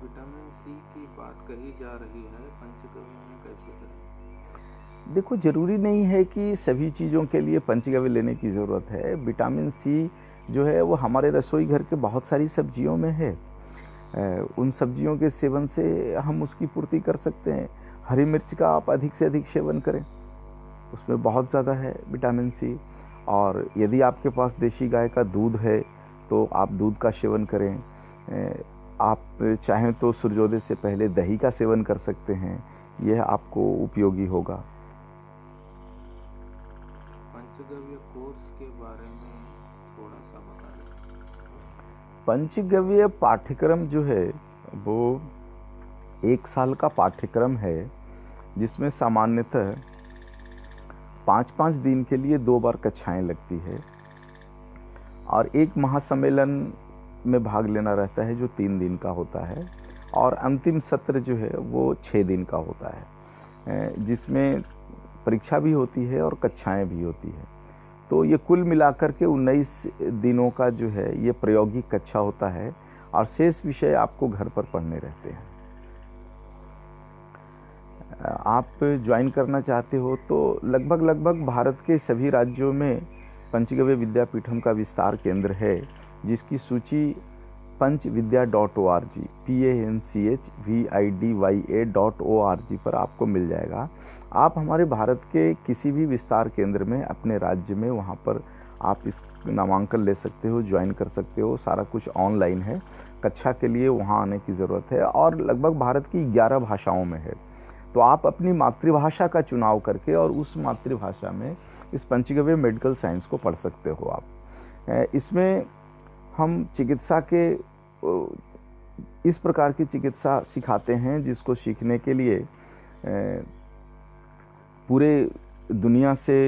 विटामिन सी की बात कही जा रही है, पंचगव्य में कैसे करें?
देखो, जरूरी नहीं है कि सभी चीज़ों के लिए पंचगव्य लेने की ज़रूरत है। विटामिन सी जो है वो हमारे रसोई घर के बहुत सारी सब्जियों में है। उन सब्जियों के सेवन से हम उसकी पूर्ति कर सकते हैं। हरी मिर्च का आप अधिक से अधिक सेवन करें, उसमें बहुत ज़्यादा है विटामिन सी। और यदि आपके पास देशी गाय का दूध है तो आप दूध का सेवन करें। आप चाहें तो सूर्योदय से पहले दही का सेवन कर सकते हैं, यह आपको उपयोगी होगा।
पंचगव्य कोर्स के बारे में थोड़ा सा बता दें।
पंचगव्य पाठ्यक्रम जो है वो 1 साल का पाठ्यक्रम है, जिसमें सामान्यतः 5-5 दिन के लिए 2 बार कक्षाएं लगती है और एक महासम्मेलन में भाग लेना रहता है जो 3 दिन का होता है, और अंतिम सत्र जो है वो 6 दिन का होता है, जिसमें परीक्षा भी होती है और कक्षाएं भी होती है। तो ये कुल मिलाकर के 19 दिनों का जो है ये प्रायोगिक कक्षा होता है और शेष विषय आपको घर पर पढ़ने रहते हैं। आप ज्वाइन करना चाहते हो तो लगभग भारत के सभी राज्यों में पंचगव्य विद्यापीठम का विस्तार केंद्र है, जिसकी सूची panchvidya.org panchvidya.org पर आपको मिल जाएगा। आप हमारे भारत के किसी भी विस्तार केंद्र में अपने राज्य में वहाँ पर आप इस नामांकन ले सकते हो, ज्वाइन कर सकते हो। सारा कुछ ऑनलाइन है। कक्षा के लिए वहाँ आने की ज़रूरत है और लगभग भारत की 11 भाषाओं में है। तो आप अपनी मातृभाषा का चुनाव करके और उस मातृभाषा में इस पंचगव्य मेडिकल साइंस को पढ़ सकते हो आप। इसमें हम चिकित्सा के इस प्रकार की चिकित्सा सिखाते हैं जिसको सीखने के लिए पूरे दुनिया से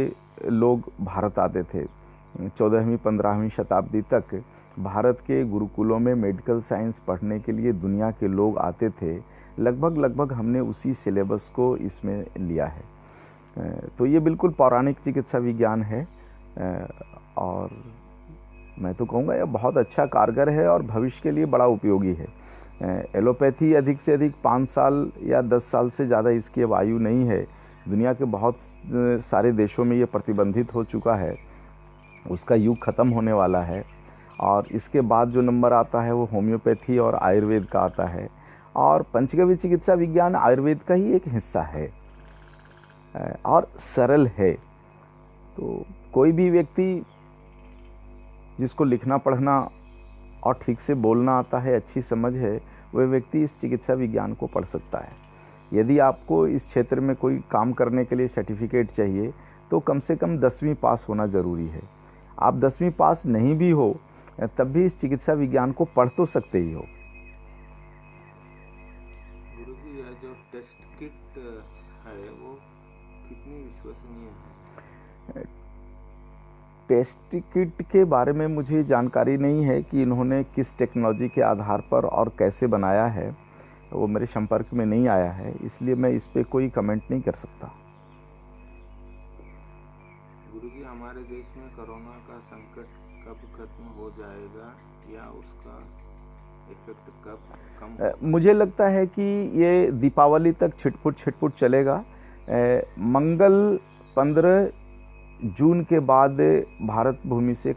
लोग भारत आते थे। 14वीं-15वीं शताब्दी तक भारत के गुरुकुलों में मेडिकल साइंस पढ़ने के लिए दुनिया के लोग आते थे। लगभग हमने उसी सिलेबस को इसमें लिया है। तो ये बिल्कुल पौराणिक चिकित्सा विज्ञान है और मैं तो कहूँगा यह बहुत अच्छा कारगर है और भविष्य के लिए बड़ा उपयोगी है। एलोपैथी अधिक से अधिक 5 साल या 10 साल से ज़्यादा इसकी अब आयु नहीं है। दुनिया के बहुत सारे देशों में ये प्रतिबंधित हो चुका है, उसका युग ख़त्म होने वाला है। और इसके बाद जो नंबर आता है वो होम्योपैथी और आयुर्वेद का आता है। और पंचगव्य चिकित्सा विज्ञान आयुर्वेद का ही एक हिस्सा है और सरल है। तो कोई भी व्यक्ति जिसको लिखना पढ़ना और ठीक से बोलना आता है, अच्छी समझ है, वह व्यक्ति इस चिकित्सा विज्ञान को पढ़ सकता है। यदि आपको इस क्षेत्र में कोई काम करने के लिए सर्टिफिकेट चाहिए तो कम से कम 10वीं पास होना ज़रूरी है। आप 10वीं पास नहीं भी हो तब भी इस चिकित्सा विज्ञान को पढ़ तो सकते ही हो।
गुरुजी, यह जो टेस्ट किट है वो कितनी विश्वसनीय है?
टेस्ट किट के बारे में मुझे जानकारी नहीं है कि इन्होंने किस टेक्नोलॉजी के आधार पर और कैसे बनाया है, वो मेरे संपर्क में नहीं आया है, इसलिए मैं इस पे कोई कमेंट नहीं कर सकता।
गुरुजी, हमारे देश में कोरोना का संकट कब खत्म हो जाएगा या उसका इफेक्ट कब कम?
मुझे लगता है कि ये दीपावली तक छिटपुट चलेगा। मंगल 15 जून के बाद भारत भूमि से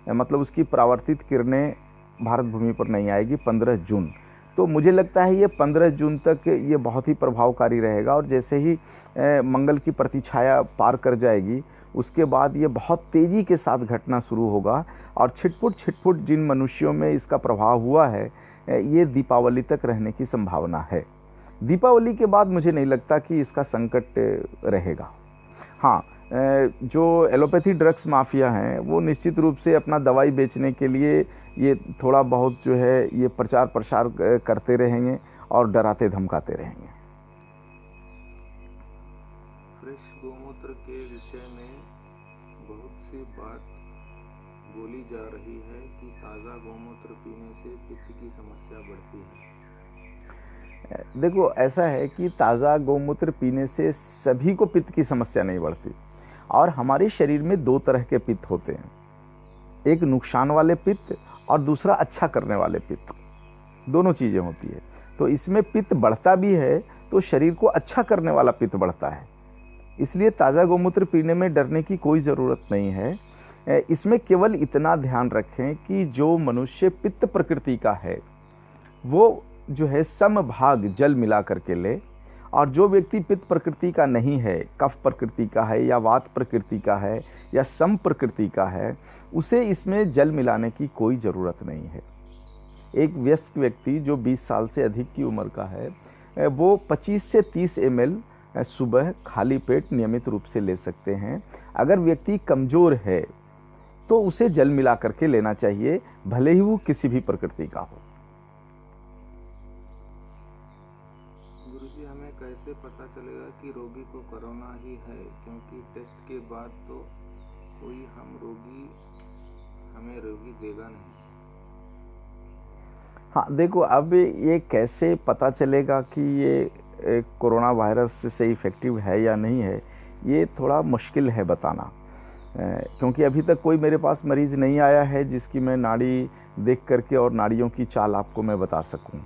मतलब उसकी परावर्तित किरणें भारत भूमि पर नहीं आएगी 15 जून। तो मुझे लगता है ये 15 जून तक ये बहुत ही प्रभावकारी रहेगा और जैसे ही मंगल की प्रतिछाया पार कर जाएगी उसके बाद ये बहुत तेज़ी के साथ घटना शुरू होगा और छिटपुट जिन मनुष्यों में इसका प्रभाव हुआ है ये दीपावली तक रहने की संभावना है। दीपावली के बाद मुझे नहीं लगता कि इसका संकट रहेगा। हाँ, जो एलोपैथी ड्रग्स माफिया हैं वो निश्चित रूप से अपना दवाई बेचने के लिए ये थोड़ा बहुत जो है ये प्रचार प्रसार करते रहेंगे और डराते धमकाते रहेंगे।
फ्रेश गोमूत्र के विषय में बहुत सी बात बोली जा रही है कि ताज़ा गोमूत्र पीने से पित्त की समस्या बढ़ती है।
देखो, ऐसा है कि ताज़ा गोमूत्र पीने से सभी को पित्त की समस्या नहीं बढ़ती, और हमारे शरीर में दो तरह के पित्त होते हैं, एक नुकसान वाले पित्त और दूसरा अच्छा करने वाले पित्त, दोनों चीज़ें होती है। तो इसमें पित्त बढ़ता भी है तो शरीर को अच्छा करने वाला पित्त बढ़ता है, इसलिए ताज़ा गोमूत्र पीने में डरने की कोई ज़रूरत नहीं है। इसमें केवल इतना ध्यान रखें कि जो मनुष्य पित्त प्रकृति का है वो जो है समभाग जल मिला करके ले, और जो व्यक्ति पित्त प्रकृति का नहीं है, कफ प्रकृति का है या वात प्रकृति का है या सम प्रकृति का है, उसे इसमें जल मिलाने की कोई ज़रूरत नहीं है। एक वयस्क व्यक्ति जो 20 साल से अधिक की उम्र का है वो 25 से 30 ml सुबह खाली पेट नियमित रूप से ले सकते हैं। अगर व्यक्ति कमज़ोर है तो उसे जल मिला करके लेना चाहिए, भले ही वो किसी भी प्रकृति का हो।
गुरुजी, हमें कैसे पता चलेगा कि रोगी को कोरोना ही है, क्योंकि टेस्ट के बाद तो कोई हमें रोगी देगा नहीं।
हाँ देखो, अब ये कैसे पता चलेगा कि ये कोरोना वायरस से इफ़ेक्टिव है या नहीं है, ये थोड़ा मुश्किल है बताना, क्योंकि अभी तक कोई मेरे पास मरीज़ नहीं आया है जिसकी मैं नाड़ी देख करके और नाड़ियों की चाल आपको मैं बता सकूं।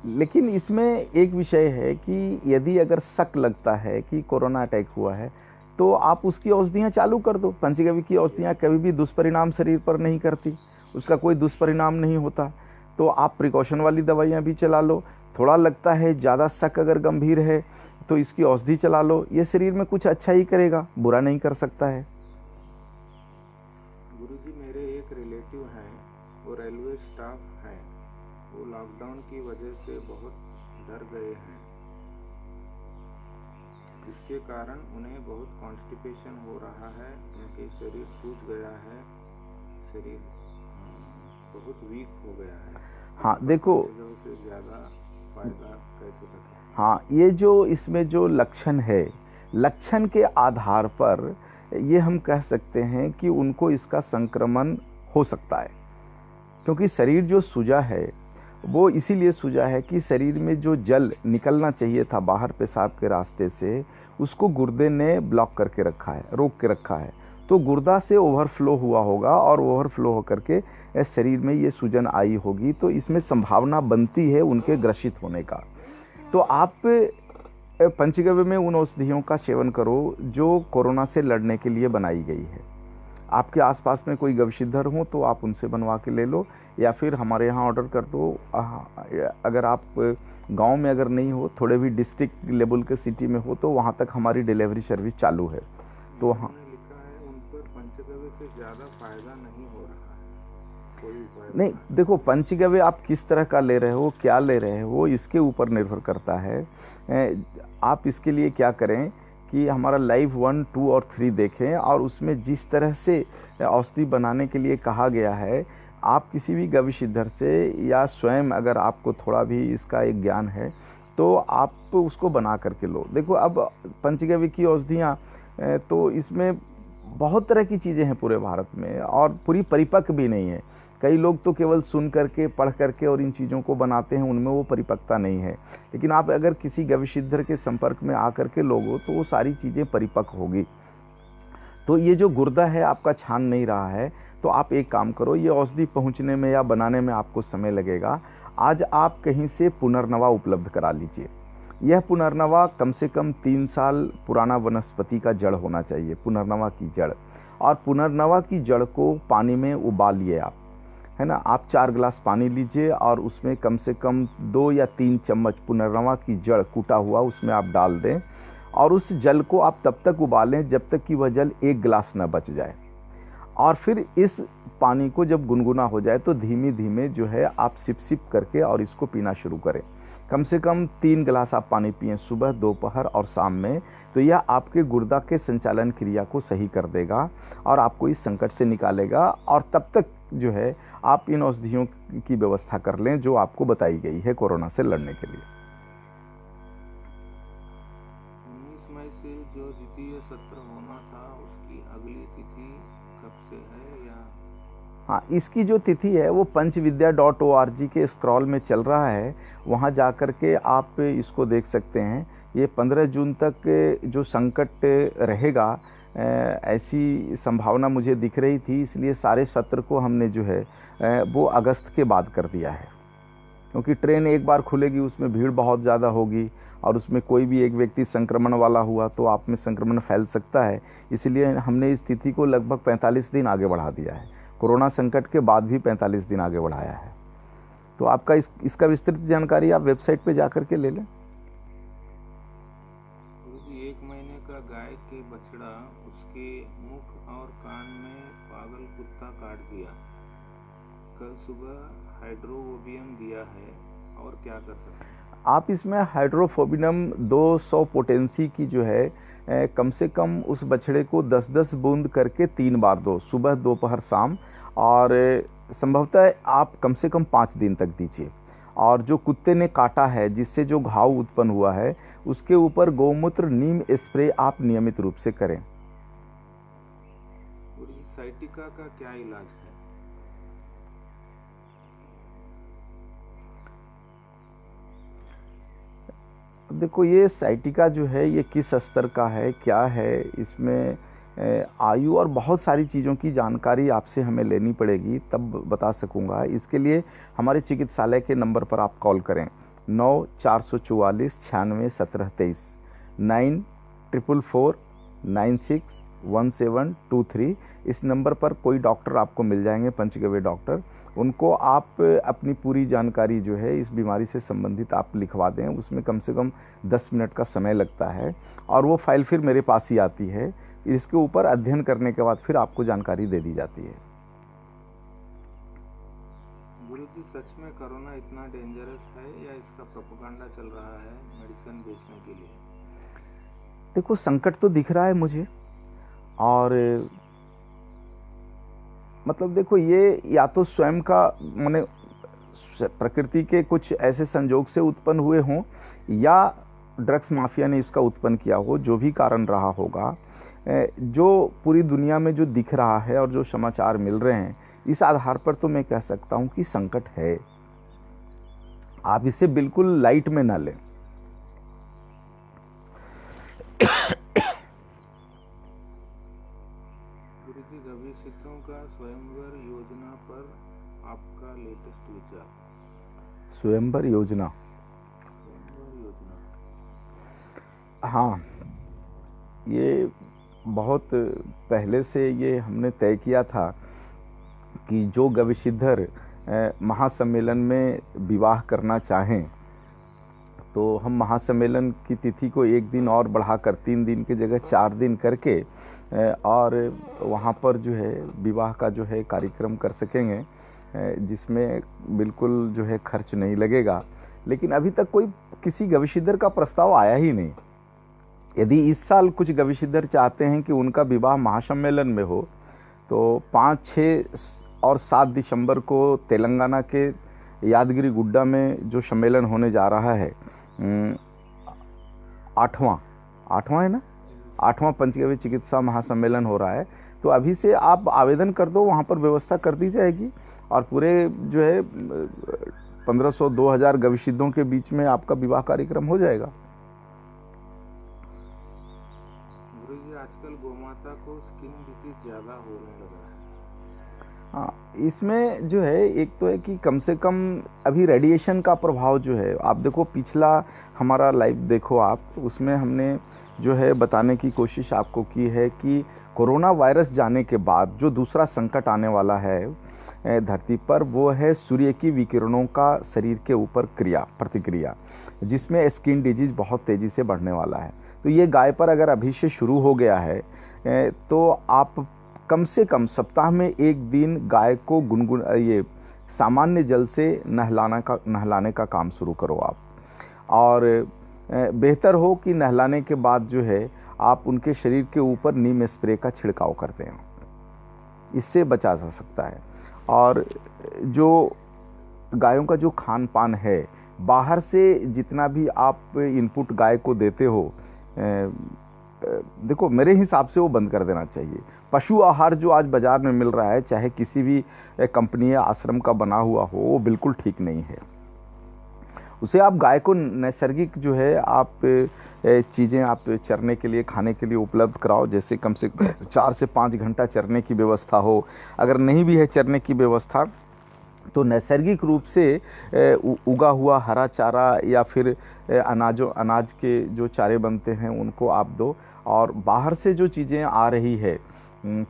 लेकिन इसमें एक विषय है कि यदि अगर शक लगता है कि कोरोना अटैक हुआ है तो आप उसकी औषधियाँ चालू कर दो। पंचगव्य की औषधियाँ कभी भी दुष्परिणाम शरीर पर नहीं करती, उसका कोई दुष्परिणाम नहीं होता, तो आप प्रिकॉशन वाली दवाइयाँ भी चला लो। थोड़ा लगता है ज़्यादा शक अगर गंभीर है तो इसकी औषधि चला लो, ये शरीर में कुछ अच्छा ही करेगा, बुरा नहीं कर सकता है।
गुरुजी, मेरे एक रिलेटिव हैं, वो रेलवे स्टाफ हैं, वो लॉकडाउन की वजह से बहुत डर गए हैं, इसके कारण उन्हें बहुत कॉन्स्टिपेशन हो रहा है, उनके शरीर सूज गया है, शरीर बहुत वीक हो गया है।
हाँ देखो,
से ज़्यादा फायदा कैसे रखें?
हाँ, ये जो इसमें जो लक्षण है, लक्षण के आधार पर ये हम कह सकते हैं कि उनको इसका संक्रमण हो सकता है, क्योंकि शरीर जो सूजा है वो इसीलिए सूजा है कि शरीर में जो जल निकलना चाहिए था बाहर पेशाब के रास्ते से, उसको गुर्दे ने ब्लॉक करके रखा है, रोक के रखा है, तो गुर्दा से ओवरफ्लो हुआ होगा और ओवरफ्लो होकर के शरीर में ये सूजन आई होगी, तो इसमें संभावना बनती है उनके ग्रसित होने का। तो आप पंचगव्य में उन औषधियों का सेवन करो जो कोरोना से लड़ने के लिए बनाई गई है। आपके आसपास में कोई गविसिद्धर हो तो आप उनसे बनवा के ले लो, या फिर हमारे यहाँ ऑर्डर कर दो। अगर आप गांव में अगर नहीं हो, थोड़े भी डिस्ट्रिक्ट लेवल के सिटी में हो, तो वहाँ तक हमारी डिलीवरी सर्विस चालू है। तो हाँ,
लिखा है उन पर पंचगव्य से ज़्यादा फायदा नहीं हो रहा है, कोई फायदा
नहीं, देखो पंचगव्य आप किस तरह का ले रहे हो, क्या ले रहे हो, इसके ऊपर निर्भर करता है। आप इसके लिए क्या करें कि हमारा लाइव 1, 2 और 3 देखें, और उसमें जिस तरह से औषधि बनाने के लिए कहा गया है, आप किसी भी गविसिद्धर से या स्वयं अगर आपको थोड़ा भी इसका एक ज्ञान है तो आप उसको बना करके लो। देखो, अब पंचगव्य की औषधियाँ तो इसमें बहुत तरह की चीज़ें हैं पूरे भारत में, और पूरी परिपक्व भी नहीं है। कई लोग तो केवल सुन करके, पढ़ करके और इन चीज़ों को बनाते हैं, उनमें वो परिपक्वता नहीं है। लेकिन आप अगर किसी गविसिद्धर के संपर्क में आकर के लोगो तो वो सारी चीज़ें परिपक्व होगी। तो ये जो गुर्दा है आपका छान नहीं रहा है, तो आप एक काम करो, ये औषधि पहुंचने में या बनाने में आपको समय लगेगा। आज आप कहीं से पुनर्नवा उपलब्ध करा लीजिए। यह पुनर्नवा कम से कम 3 साल पुराना वनस्पति का जड़ होना चाहिए, पुनर्नवा की जड़। और पुनर्नवा की जड़ को पानी में उबालिए आप, है ना। आप 4 गिलास पानी लीजिए और उसमें कम से कम 2 या 3 चम्मच पुनर्नवा की जड़ कूटा हुआ उसमें आप डाल दें, और उस जल को आप तब तक उबालें जब तक कि वह जल 1 गिलास न बच जाए। और फिर इस पानी को जब गुनगुना हो जाए तो धीमे धीमे जो है आप सिप सिप करके और इसको पीना शुरू करें। कम से कम 3 गिलास आप पानी पिएं, सुबह, दोपहर और शाम में। तो यह आपके गुर्दा के संचालन क्रिया को सही कर देगा और आपको इस संकट से निकालेगा। और तब तक जो है आप इन औषधियों की व्यवस्था कर लें जो आपको बताई गई है कोरोना से लड़ने के लिए।
19 मई से जो द्वितीय सत्र होना था उसकी अगली तिथि कब से है या?
हाँ, इसकी जो तिथि है वो पंचविद्या.org के स्क्रॉल में चल रहा है, वहाँ जा कर के आप इसको देख सकते हैं। ये 15 जून तक जो संकट रहेगा ऐसी संभावना मुझे दिख रही थी, इसलिए सारे सत्र को हमने जो है वो अगस्त के बाद कर दिया है, क्योंकि ट्रेन एक बार खुलेगी उसमें भीड़ बहुत ज़्यादा होगी और उसमें कोई भी एक व्यक्ति संक्रमण वाला हुआ तो आप में संक्रमण फैल सकता है। इसलिए हमने इस तिथि को लगभग 45 दिन आगे बढ़ा दिया है। कोरोना संकट के बाद भी 45 दिन आगे बढ़ाया है। तो आपका इसका विस्तृत जानकारी आप वेबसाइट पे जा कर के ले लें।
गुरुजी, 1 महीने का गाय के बछड़ा उसके मुख और कान में पागल कुत्ता काट दिया। कल सुबह हाइड्रोफोबियम दिया है और क्या कर सकते हैं?
आप इसमें हाइड्रोफोबियम 200 पोटेंसी की जो है कम से कम उस बछड़े को 10-10 बूंद करके 3 बार दो, सुबह दोपहर शाम, और संभवतः आप कम से कम 5 दिन तक दीजिए। और जो कुत्ते ने काटा है जिससे जो घाव उत्पन्न हुआ है उसके ऊपर गौमूत्र नीम स्प्रे आप नियमित रूप से करें।
साइटिका का क्या इलाज है?
देखो, ये साइटिका जो है ये किस स्तर का है, क्या है, इसमें आयु और बहुत सारी चीज़ों की जानकारी आपसे हमें लेनी पड़ेगी, तब बता सकूंगा। इसके लिए हमारे चिकित्सालय के नंबर पर आप कॉल करें 9444961723 9444961723। इस नंबर पर कोई डॉक्टर आपको मिल जाएंगे, पंचगव्य डॉक्टर। उनको आप अपनी पूरी जानकारी जो है इस बीमारी से संबंधित आप लिखवा दें। उसमें कम से कम 10 मिनट का समय लगता है और वो फाइल फिर मेरे पास ही आती है। इसके ऊपर अध्ययन करने के बाद फिर आपको जानकारी दे दी जाती है।
गुरुजी, सच में कोरोना इतना डेंजरस है या इसका प्रोपेगेंडा चल रहा है मेडिसिन बेचने के लिए?
देखो, संकट तो दिख रहा है मुझे, और मतलब देखो, ये या तो स्वयं का माने प्रकृति के कुछ ऐसे संजोग से उत्पन्न हुए हों या ड्रग्स माफिया ने इसका उत्पन्न किया हो। जो भी कारण रहा होगा, जो पूरी दुनिया में जो दिख रहा है और जो समाचार मिल रहे हैं, इस आधार पर तो मैं कह सकता हूं कि संकट है। आप इसे बिल्कुल लाइट में ना लें।
गुरुजी, गविशितों का स्वयंवर योजना पर आपका लेटेस्ट विचार?
स्वयंवर योजना, हाँ, ये बहुत पहले से ये हमने तय किया था कि जो गविशिधर महासम्मेलन में विवाह करना चाहें तो हम महासम्मेलन की तिथि को 1 दिन और बढ़ाकर 3 दिन की जगह 4 दिन करके और वहाँ पर जो है विवाह का जो है कार्यक्रम कर सकेंगे, जिसमें बिल्कुल जो है खर्च नहीं लगेगा। लेकिन अभी तक कोई किसी गविशिधर का प्रस्ताव आया ही नहीं। यदि इस साल कुछ गविशिधर चाहते हैं कि उनका विवाह महासम्मेलन में हो, तो 5, 6 और 7 दिसंबर को तेलंगाना के यादगिरी गुड्डा में जो सम्मेलन होने जा रहा है, 8वां है ना, 8वां पंचगव्य चिकित्सा महासम्मेलन हो रहा है। तो अभी से आप आवेदन कर दो, वहाँ पर व्यवस्था कर दी जाएगी और पूरे जो है 1500-2000 गविशिधों के बीच में आपका विवाह कार्यक्रम हो जाएगा।
गुरुजी, आजकल गोमाता को स्किन डिजीज ज़्यादा होने लगा है।
हाँ, इसमें जो है एक तो है कि कम से कम अभी रेडिएशन का प्रभाव जो है, आप देखो पिछला हमारा लाइव देखो आप, उसमें हमने जो है बताने की कोशिश आपको की है कि कोरोना वायरस जाने के बाद जो दूसरा संकट आने वाला है धरती पर, वो है सूर्य की विकिरणों का शरीर के ऊपर प्रतिक्रिया, जिसमें स्किन डिजीज बहुत तेज़ी से बढ़ने वाला है। तो ये गाय पर अगर अभी से शुरू हो गया है तो आप कम से कम सप्ताह में 1 दिन गाय को ये सामान्य जल से नहलाने का काम शुरू करो आप। और बेहतर हो कि नहलाने के बाद जो है आप उनके शरीर के ऊपर नीम स्प्रे का छिड़काव करते हैं, इससे बचा जा सकता है। और जो गायों का जो खान पान है, बाहर से जितना भी आप इनपुट गाय को देते हो, देखो मेरे हिसाब से वो बंद कर देना चाहिए। पशु आहार जो आज बाज़ार में मिल रहा है, चाहे किसी भी कंपनी या आश्रम का बना हुआ हो, वो बिल्कुल ठीक नहीं है। उसे आप गाय को नैसर्गिक जो है आप चीज़ें आप चरने के लिए, खाने के लिए उपलब्ध कराओ। जैसे कम से कम 4 से 5 घंटा चरने की व्यवस्था हो। अगर नहीं भी है चरने की व्यवस्था, तो नैसर्गिक रूप से उगा हुआ हरा चारा या फिर अनाज के जो चारे बनते हैं उनको आप दो। और बाहर से जो चीज़ें आ रही है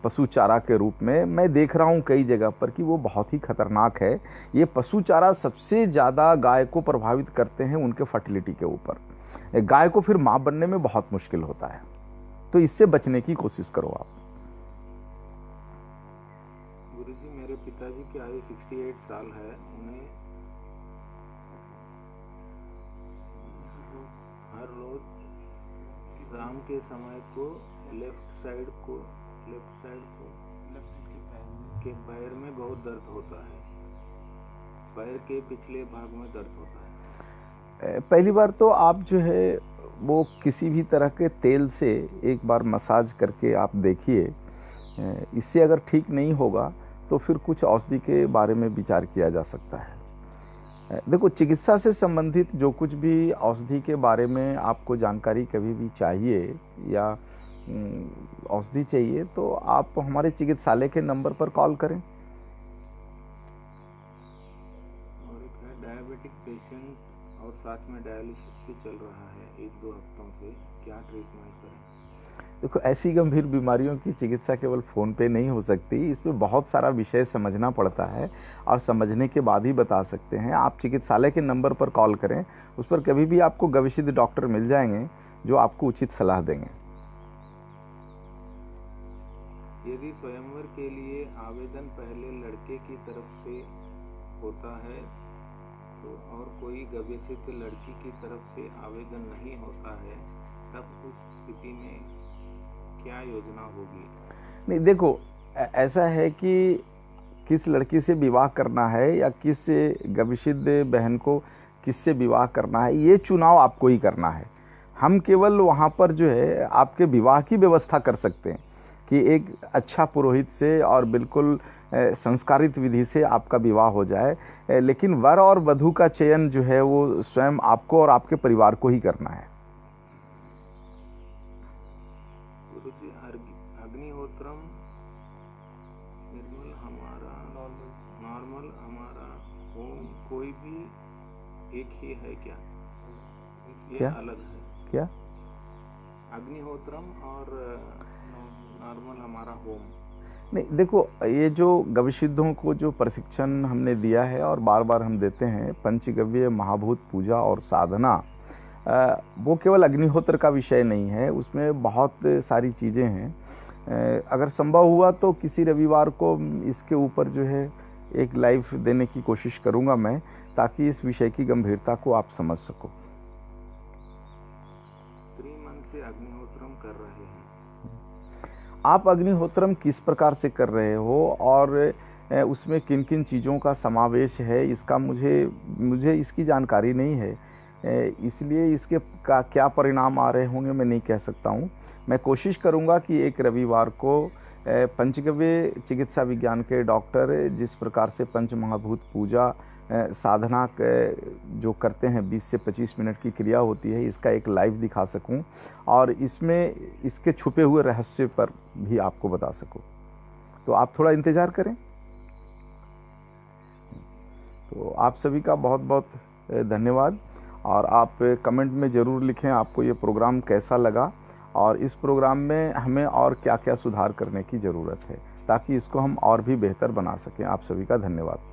पशु चारा के रूप में, मैं देख रहा हूँ कई जगह पर कि वो बहुत ही खतरनाक है। ये पशु चारा सबसे ज़्यादा गाय को प्रभावित करते हैं उनके फर्टिलिटी के ऊपर। गाय को फिर माँ बनने में बहुत मुश्किल होता है। तो इससे बचने की कोशिश करो आप।
गुरुजी, मेरे पिताजी की आयु 68 साल है। उन्हें हर रोज शाम के समय को लेफ्ट साइड के पैर में बहुत दर्द होता है। पैर के पिछले भाग में दर्द होता है।
पहली बार तो आप जो है वो किसी भी तरह के तेल से एक बार मसाज करके आप देखिए। इससे अगर ठीक नहीं होगा तो फिर कुछ औषधि के बारे में विचार किया जा सकता है। देखो, चिकित्सा से संबंधित जो कुछ भी औषधि के बारे में आपको जानकारी कभी भी चाहिए या औषधि चाहिए, तो आप हमारे चिकित्सालय के नंबर पर कॉल करें।
और एक है डायबिटिक पेशेंट और साथ में डायलिसिस भी चल रहा है 1-2 हफ्तों से, क्या ट्रीटमेंट करें?
देखो, ऐसी गंभीर बीमारियों की चिकित्सा केवल फ़ोन पे नहीं हो सकती। इसमें बहुत सारा विषय समझना पड़ता है और समझने के बाद ही बता सकते हैं। आप चिकित्सालय के नंबर पर कॉल करें, उस पर कभी भी आपको गविसिद्ध डॉक्टर मिल जाएंगे जो आपको उचित सलाह देंगे।
यदि स्वयंवर के लिए आवेदन पहले लड़के की तरफ से होता है तो और कोई गविसिद्ध लड़की की तरफ से आवेदन नहीं होता है, तब उस स्थिति में क्या योजना होगी?
नहीं, देखो, ऐसा है कि किस लड़की से विवाह करना है या किस गविसिद्ध बहन को किससे विवाह करना है, ये चुनाव आपको ही करना है। हम केवल वहाँ पर जो है आपके विवाह की व्यवस्था कर सकते हैं कि एक अच्छा पुरोहित से और बिल्कुल संस्कारित विधि से आपका विवाह हो जाए, लेकिन वर और वधू का चयन जो है वो स्वयं आपको और आपके परिवार को ही करना है।
गुरुजी, अग्निहोत्रम निर्मल हमारा नॉर्मल हमारा होम कोई भी एक ही है क्या? ये
क्या
अलग है
क्या?
अग्निहोत्रम और नॉर्मल हमारा होम?
नहीं, देखो, ये जो गविसिद्धों को जो प्रशिक्षण हमने दिया है और बार बार हम देते हैं, पंचगव्य, महाभूत पूजा और साधना, वो केवल अग्निहोत्र का विषय नहीं है। उसमें बहुत सारी चीज़ें हैं। अगर संभव हुआ तो किसी रविवार को इसके ऊपर जो है एक लाइव देने की कोशिश करूँगा मैं, ताकि इस विषय की गंभीरता को आप समझ सको।
3 मंथ से अग्निहोत्रम कर रहे हैं।
आप अग्निहोत्रम किस प्रकार से कर रहे हो और उसमें किन किन चीज़ों का समावेश है, इसका मुझे इसकी जानकारी नहीं है, इसलिए इसके का क्या परिणाम आ रहे होंगे मैं नहीं कह सकता हूँ। मैं कोशिश करूँगा कि एक रविवार को पंचगव्य चिकित्सा विज्ञान के डॉक्टर जिस प्रकार से पंच महाभूत पूजा साधना जो करते हैं, 20 से 25 मिनट की क्रिया होती है, इसका एक लाइव दिखा सकूं और इसमें इसके छुपे हुए रहस्य पर भी आपको बता सकूं। तो आप थोड़ा इंतज़ार करें। तो आप सभी का बहुत बहुत धन्यवाद और आप कमेंट में ज़रूर लिखें आपको ये प्रोग्राम कैसा लगा और इस प्रोग्राम में हमें और क्या क्या सुधार करने की ज़रूरत है, ताकि इसको हम और भी बेहतर बना सकें। आप सभी का धन्यवाद।